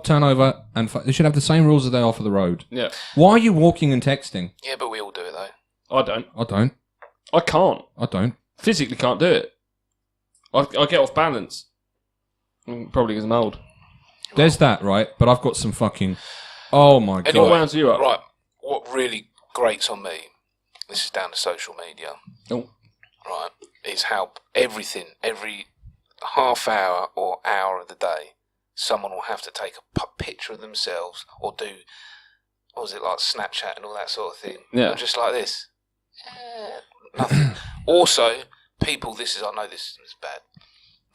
turn over, and they should have the same rules as they are for the road. Yeah. Why are you walking and texting? Yeah, but we all do it, though. I don't. I can't. I don't. Physically can't do it. I get off balance. Probably because I'm old. There's that, right? But I've got some fucking... Oh, my God. What wounds you up? Right. What really grates on me, this is down to social media, right, is how every half hour or hour of the day, someone will have to take a picture of themselves or do, what was it, like Snapchat and all that sort of thing. Yeah. And just like this. Nothing. Also, people, I know this is bad.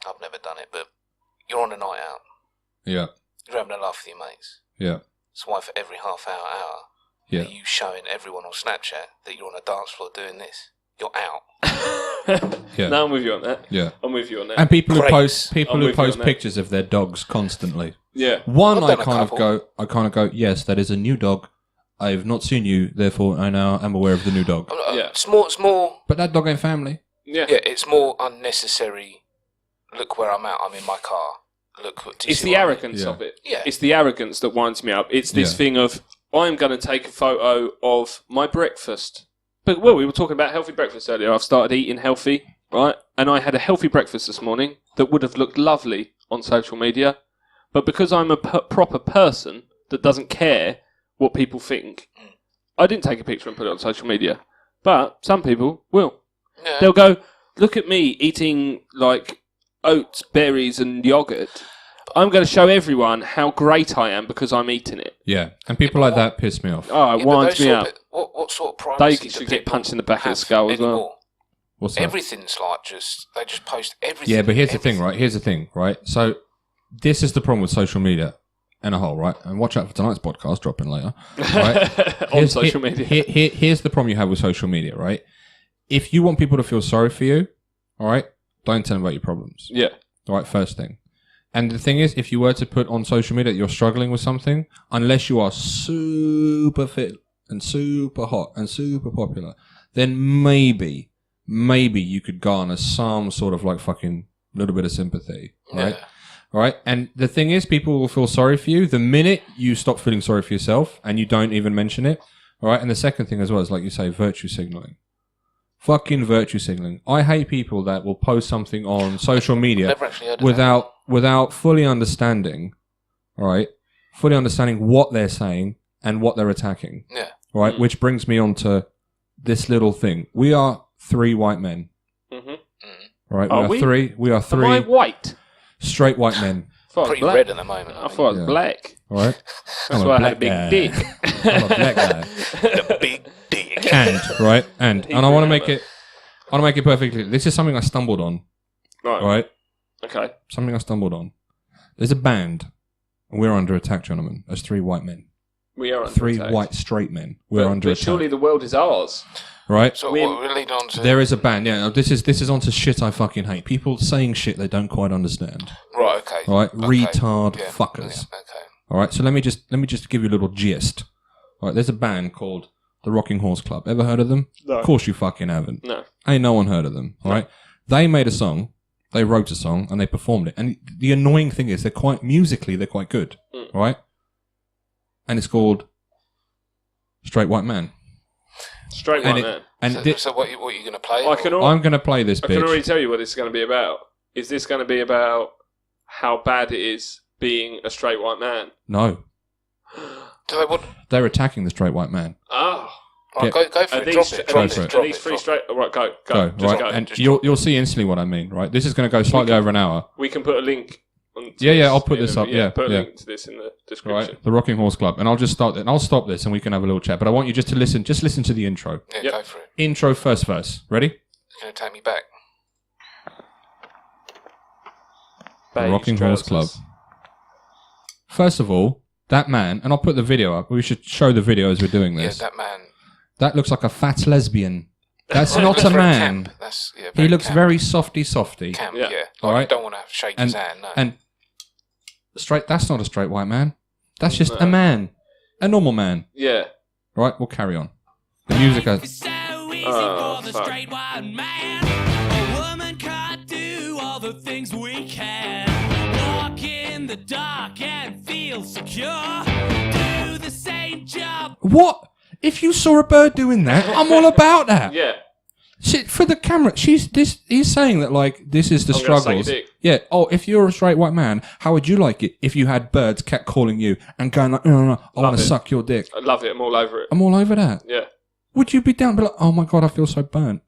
I've never done it, but you're on a night out. Yeah. You're having a laugh with your mates. Yeah. So why for every half hour, are you showing everyone on Snapchat that you're on a dance floor doing this? You're out. Yeah. No, I'm with you on that. Yeah. I'm with you on that. And people who Great. post pictures of their dogs constantly. Yeah. One, I kind of go, yes, that is a new dog. I've not seen you, therefore I now am aware of the new dog. Yeah. It's more. But that dog ain't family. Yeah. Yeah, it's more unnecessary. Look where I'm at. I'm in my car. It's the arrogance of it. Yeah. It's the arrogance that winds me up. It's this thing of, I'm going to take a photo of my breakfast. But, we were talking about healthy breakfast earlier. I've started eating healthy, right? And I had a healthy breakfast this morning that would have looked lovely on social media. But because I'm a proper person that doesn't care what people think, I didn't take a picture and put it on social media. But some people will. Yeah. They'll go, look at me eating, like, oats, berries and yogurt. I'm going to show everyone how great I am because I'm eating it. Yeah, and people like that piss me off. Oh, it winds me up. What sort of privacy They should get punched in the back of the skull as well. What's that? Everything's like they just post everything. Yeah, but here's the thing, right? So this is the problem with social media. and a hole, right? And watch out for tonight's podcast dropping later, right? On social media. Here's the problem you have with social media, right? If you want people to feel sorry for you, all right, don't tell them about your problems. Yeah. All right, first thing. And the thing is, if you were to put on social media that you're struggling with something, unless you are super fit and super hot and super popular, then maybe you could garner some sort of like fucking little bit of sympathy, right? Yeah. Right? And the thing is, people will feel sorry for you the minute you stop feeling sorry for yourself and you don't even mention it, all right? And the second thing as well is, like you say, virtue signaling. Fucking virtue signaling. I hate people that will post something on social media Never actually heard of that. without fully understanding, all right? Fully understanding what they're saying and what they're attacking. Yeah. Right? Which brings me on to this little thing. We are 3 white men. Mm-hmm. Right? Are we? We are Am 3 I white? straight white men. I thought I was Pretty black. red at the moment. I thought I was Yeah. black. All right? That's I'm why I black had a big guy. dick. I'm a black guy. The big dick. And, right? And I want to make it perfectly. This is something I stumbled on. Right. Right? Okay. Something I stumbled on. There's a band. And we're under attack, gentlemen, as 3 white men. We are under 3 attack. white straight men. We're under But attack. surely the world is ours. Right? So We- what we're leading on to... There is a band, yeah. This is onto shit I fucking hate. People saying shit they don't quite understand. Right, okay. All right, Okay. retard Yeah, fuckers. Yeah, okay. All right, so let me just give you a little gist. All right, there's a band called the Rocking Horse Club. Ever heard of them? No. Of course you fucking haven't. No. Ain't no one heard of them. All right, they made a song, they wrote a song, and they performed it. And the annoying thing is, they're quite good. Mm. All right, and it's called Straight White Man. Straight And white it- man. And So what are you going to play? I can, I'm going to play this I can bitch. already tell you what this is going to be about. Is this going to be about how bad it is being a straight white man? No, Do they want... they're attacking the straight white man. Oh. Right, Yeah. go for Are it. these, Drop it. Go Drop for it. it. Drop are these it. three Drop it. straight... All right, go. Go, Just right, go. and Just you'll see instantly what I mean. Right, this is going to go slightly over an hour. We can put a link. On to Yeah, this I'll put in this the- up, yeah, put a yeah. link to this in the description. Right, the Rocking Horse Club, and I'll just start it. And I'll stop this, and we can have a little chat. But I want you just to listen. Just listen to the intro. Yeah, Yep. go for it. Intro, first verse. Ready? It's going to take me back. The Beige Rocking Horse Club. trousers. First of all, that man, and I'll put the video up. We should show the video as we're doing Yeah, this. that man. That looks like a fat lesbian. That's Well, he not looks a very man. Camp. That's, yeah, He looks camp. very softy. Camp, Yeah. yeah. All Like, right. you don't want to shake his hand, no. And straight. That's not a straight white man. That's just No. a man, a normal man. Yeah. Right, we'll carry on. The music has. It's so easy Oh, for the fuck. straight white man. A woman can't do all the things we can. Walk in the dark and feel secure. Do the same job. What? If you saw a bird doing that, I'm all about that. Yeah. Shit, for the camera, he's saying that, like, this is the I'm gonna suck struggles. your dick. Yeah. Oh, if you're a straight white man, how would you like it if you had birds catcalling you and going like, no, I want it. to suck your dick? I love it. I'm all over it. I'm all over that. Yeah. Would you be down? Be like, oh my god, I feel so burnt.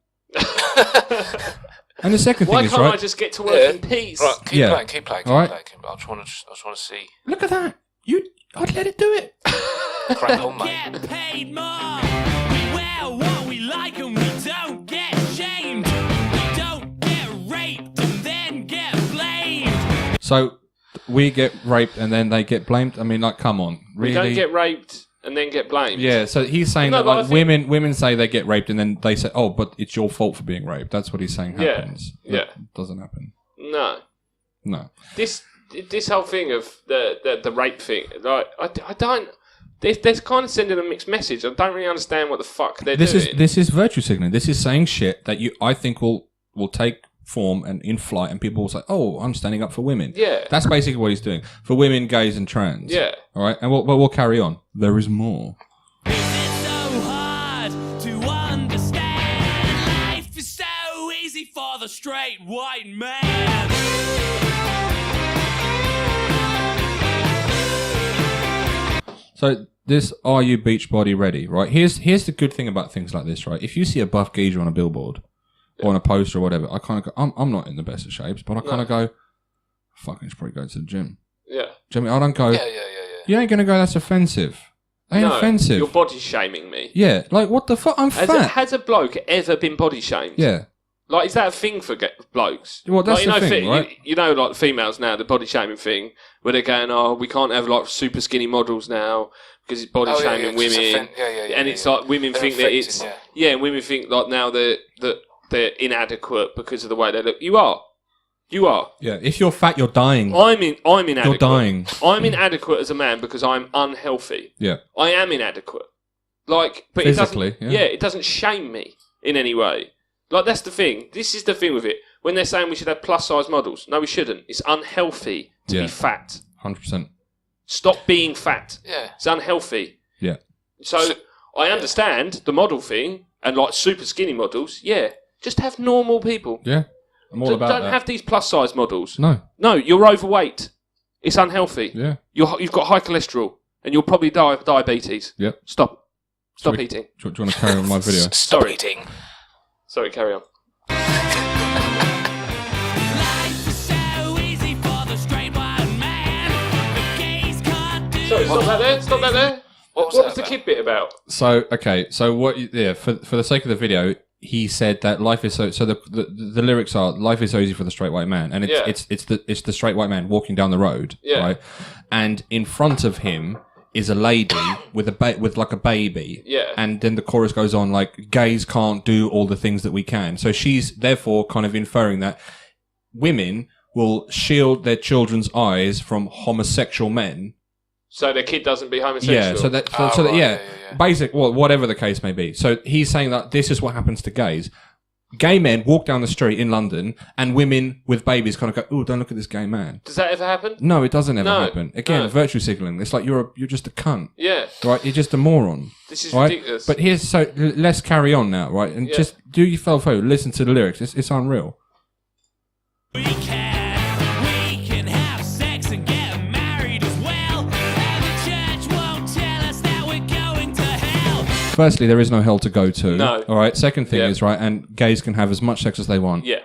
And the second Why thing is, can't I right? just get to work Yeah. in peace? Right, keep Yeah. playing, keep playing, keep All right. playing. I just want to see. Look at that. I'd let it do it. Crack on, mate. Get paid more. We wear what we like and we don't get shamed. We don't get raped and then get blamed. So we get raped and then they get blamed. I mean, like, come on, really? We don't get raped and then get blamed. Yeah, so he's saying No, that but I like think- women say they get raped and then they say, oh, but it's your fault for being raped. That's what he's saying Yeah, happens. yeah. That doesn't happen. No. No. This whole thing of the rape thing, like I don't. They're kind of sending a mixed message. I don't really understand what the fuck they're doing. This is virtue signaling. This is saying shit that I think will take form and in flight, and people will say, "Oh, I'm standing up for women." Yeah. That's basically what he's doing for women, gays, and trans. Yeah. All right, and we'll carry on. There is more. Is it so hard to understand? Life is so easy for the straight white man. So this, are you beach body ready? Right. Here's the good thing about things like this. Right. If you see a buff geezer on a billboard or on a poster or whatever, I kind of go, I'm not in the best of shapes, but I kind of go, fucking should probably go to the gym. Yeah. Do you know what I mean? I don't go. Yeah. You ain't gonna go. That's offensive. Ain't No, offensive. You're body shaming me. Yeah. Like what the fuck? I'm fat. Has a bloke ever been body shamed? Yeah. Like, is that a thing for blokes? Well, that's like, the thing, right? You know, like females now, the body shaming thing, where they're going, "Oh, we can't have like super skinny models now because it's body shaming women." And it's like women think that it's and women think like now that they're inadequate because of the way they look. You are. Yeah, if you're fat, you're dying. I'm inadequate. You're dying. I'm inadequate as a man because I'm unhealthy. Yeah. I am inadequate. Like, but physically, it doesn't shame me in any way. Like, that's the thing. This is the thing with it. When they're saying we should have plus-size models, no, we shouldn't. It's unhealthy to be fat. 100%. Stop being fat. Yeah. It's unhealthy. Yeah. So I understand the model thing and like super skinny models. Yeah. Just have normal people. Yeah. I'm all about that. Don't have these plus-size models. No. No, you're overweight. It's unhealthy. Yeah. You've got high cholesterol and you'll probably die of diabetes. Yep. Stop eating. Do you want to carry on my video? Stop eating. Sorry, carry on. Life is so easy for the straight white man. The gays can't do. Sorry, stop that there. Stop that there. What was What that was the about? kid bit about? So, okay. So what, for the sake of the video, he said that life is so the lyrics are life is so easy for the straight white man. And it's the straight white man walking down the road. Yeah. Right. And in front of him is a lady with with like a baby. Yeah. And then the chorus goes on like, gays can't do all the things that we can. So she's therefore kind of inferring that women will shield their children's eyes from homosexual men. So the kid doesn't be homosexual. Yeah, so that basic, well, whatever the case may be. So he's saying that this is what happens to gays. Gay men walk down the street in London, and women with babies kind of go, "Oh, don't look at this gay man." Does that ever happen? No, it doesn't ever No, happen. Again, no. virtue signaling. It's like you're just a cunt, Yeah. right? You're just a moron. This is right? ridiculous. But let's carry on now, right? And just do your fellow, listen to the lyrics. It's unreal. We can have sex and get married as well. And the church won't tell us that we're going to hell. Firstly, there is no hell to go to. No. All right. Second thing Yeah. is right, and gays can have as much sex as they want. Yeah.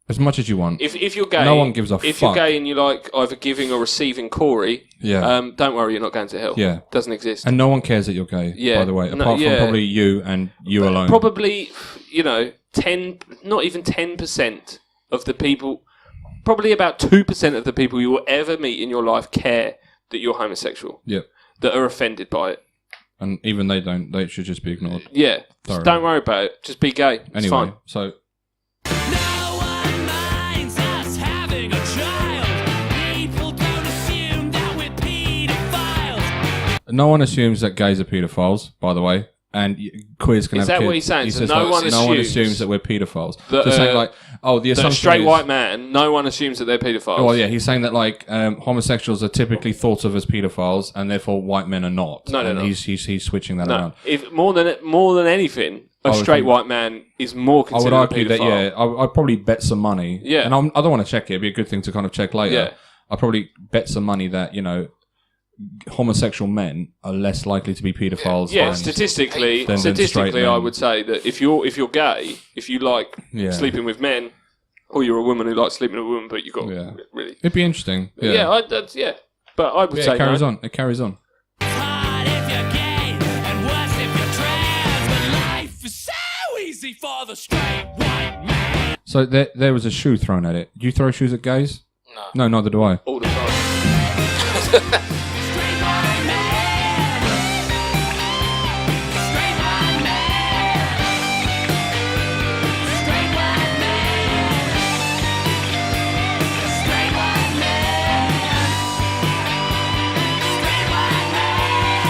As much as you want. If you're gay, No one gives a If fuck. you're gay and you like either giving or receiving Corey, Yeah. don't worry, you're not going to hell. Yeah. Doesn't exist. And no one cares that you're gay, Yeah. by the way, No, apart yeah. from probably you and you alone. Probably, 10% of the people, probably about 2% of the people you will ever meet in your life care that you're homosexual. Yeah. That are offended by it. And even they don't. They should just be ignored. Yeah. Sorry. Just don't worry about it. Just be gay. It's Anyway, fine. so No one minds us having a child. People don't assume that we're pedophiles. no one assumes that gays are paedophiles, by the way. And queers can Is have that kids. what he's saying? He So says, no like, one no one assumes assumes that we're paedophiles. that, so saying like, the That a assumption straight is, white man, no one assumes that they're paedophiles. Well, yeah, he's saying that like homosexuals are typically thought of as paedophiles, and therefore white men are not. No, and no. He's switching that No, around. if more than anything, a I would straight think- white man is more I considered would argue a that, paedophile. I'd probably bet some money. Yeah. And I don't want to check it. It'd be a good thing to kind of check later. Yeah. I'd probably bet some money that, homosexual men are less likely to be paedophiles. Yeah, than- statistically, than straight I men. would say that if you're gay, if you like Yeah. sleeping with men, or you're a woman who likes sleeping with a woman, but you got Yeah. really, It'd be interesting. Yeah, yeah, But I would Yeah, say it carries no. on. It carries on. It's hard if you're gay and worse if you're trans. But life is so easy for the straight white man. So there was a shoe thrown at it. Do you throw shoes at gays? No. No, neither do I. All the time. Straight white man. Straight white man. Straight white man. Straight white man. Straight white man.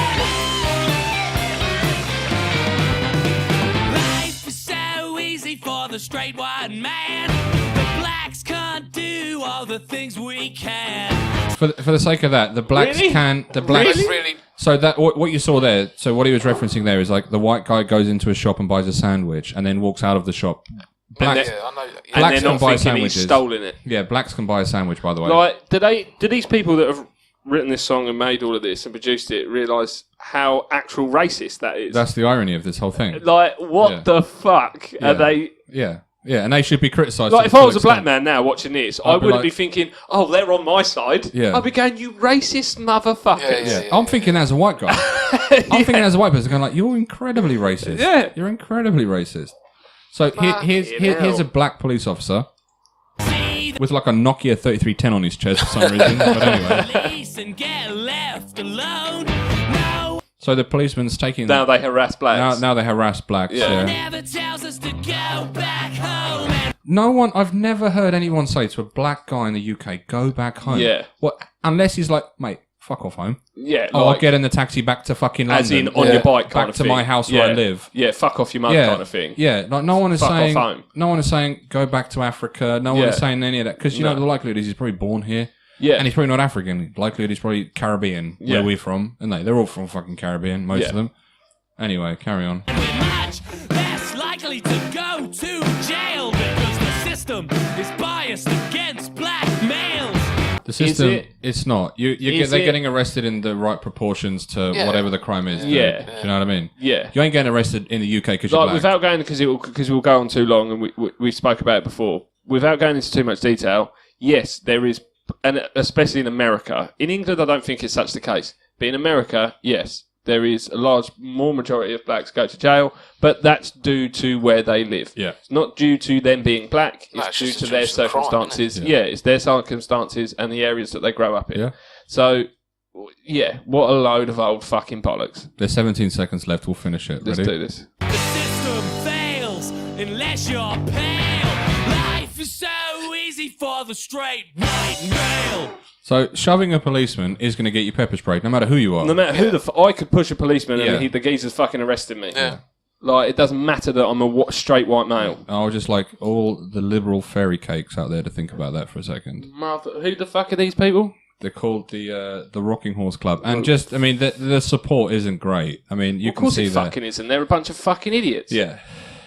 Life is so easy for the straight white man. The blacks can't do all the things we can. For the sake of that, the blacks Really? can. The blacks. Really? So that what you saw there. So what he was referencing there is like the white guy goes into a shop and buys a sandwich and then walks out of the shop. Blacks, then- Yeah, I know. And Blacks they're can not buy thinking sandwiches. he's stolen it. yeah, blacks can buy a sandwich. By the way, Like, do these people that have written this song and made all of this and produced it realise how actual racist that is? that's the irony of this whole thing. Like, what Yeah. the fuck Yeah. are they? Yeah, and they should be criticised. Like, to if the I full was a black extent. man now watching this, I'd I be wouldn't like- be thinking, "Oh, they're on my side." Yeah. I'd be going, "You racist motherfuckers!" Yeah. I'm thinking as a white guy. I'm thinking as a white person, going like, "You're incredibly racist. Yeah. You're incredibly racist." So here's a black police officer with like a Nokia 3310 on his chest for some reason. But anyway. And get left alone. No. So the policeman's taking... Now they harass blacks. Now they harass blacks, yeah. Never tells us to go back home. No one... I've never heard anyone say to a black guy in the UK, go back home. Yeah. What? Unless he's like, mate, fuck off home. Yeah. Oh, I'll get in the taxi back to fucking London. As in on your bike kind back of to thing. my house where I live. Yeah, fuck off your mum kind of thing. Yeah, like no one is Fuck saying... off home. No one is saying, go back to Africa. No one is saying any of that. Because, you know, the likelihood is he's probably born here. Yeah. And he's probably not African. Likelihood he's probably Caribbean, where we're from. And they're all from fucking Caribbean, most of them. Anyway, carry on. We're much less likely to go to jail because the system is biased against black males. The system, it's not. They're Is getting arrested in the right proportions to whatever the crime is. Yeah. Do you know what I mean? Yeah. You ain't getting arrested in the UK because you're black. Without going, because we'll go on too long, and we spoke about it before. Without going into too much detail, yes, there is, and especially in America. In England, I don't think it's such the case. But in America, yes, there is a more majority of blacks go to jail, but that's due to where they live. Yeah. It's not due to them being black. It's due to their the crime, circumstances. isn't Yeah, it's their circumstances and the areas that they grow up in. Yeah. So, yeah, what a load of old fucking bollocks. There's 17 seconds left. We'll finish it. Let's Ready? do this. The system fails unless you're pale. Life is so easy for the straight white male. So, shoving a policeman is going to get you pepper sprayed, no matter who you are. No matter who I could push a policeman Yeah. and the geezer's fucking arrested me. Yeah. Like, it doesn't matter that I'm a straight white male. I would just like all the liberal fairy cakes out there to think about that for a second. Who the fuck are these people? They're called the Rocking Horse Club, and just I mean the support isn't great. I mean you Of can course see it that. fucking isn't. They're a bunch of fucking idiots. Yeah,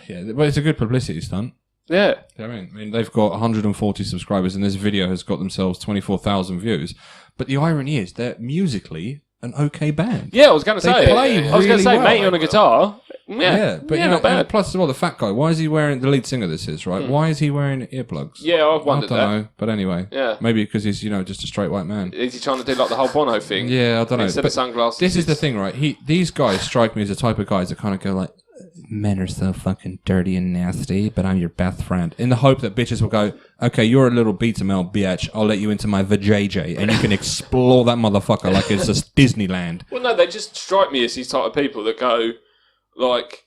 but it's a good publicity stunt. Yeah. You know what I mean, they've got 140 subscribers, and this video has got themselves 24,000 views. But the irony is, they're musically an okay band. Yeah, I was going to They say. play I was going really to say, well. mate on a guitar. Yeah, but you know, not bad. and plus as well, the fat guy. Why is he wearing the lead singer? This is right. Why is he wearing earplugs? Yeah, I've wondered I that. don't know, but anyway, Yeah. maybe because he's just a straight white man. Is he trying to do like the whole Bono thing? Yeah, I don't know. Instead But of sunglasses. this is the thing, right? These guys strike me as the type of guys that kind of go like, men are so fucking dirty and nasty, but I'm your best friend. In the hope that bitches will go, okay, you're a little beta male bitch, I'll let you into my vajayjay, and you can explore that motherfucker like it's just Disneyland. Well, no, they just strike me as these type of people that go, like,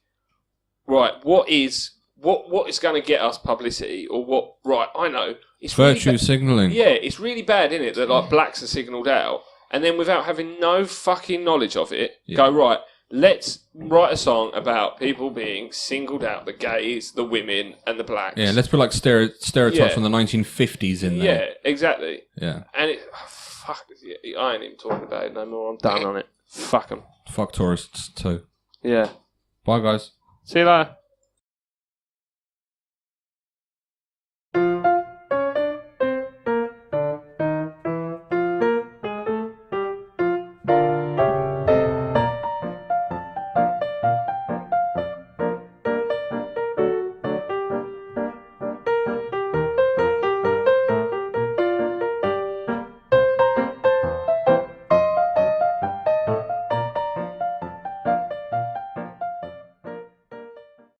right, what is going to get us publicity, or what? Right, I know. It's Virtue really signalling. Yeah, it's really bad, isn't it, that like blacks are signalled out, and then without having no fucking knowledge of it, go, right, let's write a song about people being singled out, the gays, the women, and the blacks. Yeah, let's put like stereotypes Yeah. from the 1950s in Yeah, there. exactly. Yeah. And fuck, I ain't even talking about it no more. I'm done on it. Fuck them. Fuck tourists too. Yeah. Bye, guys. See you later.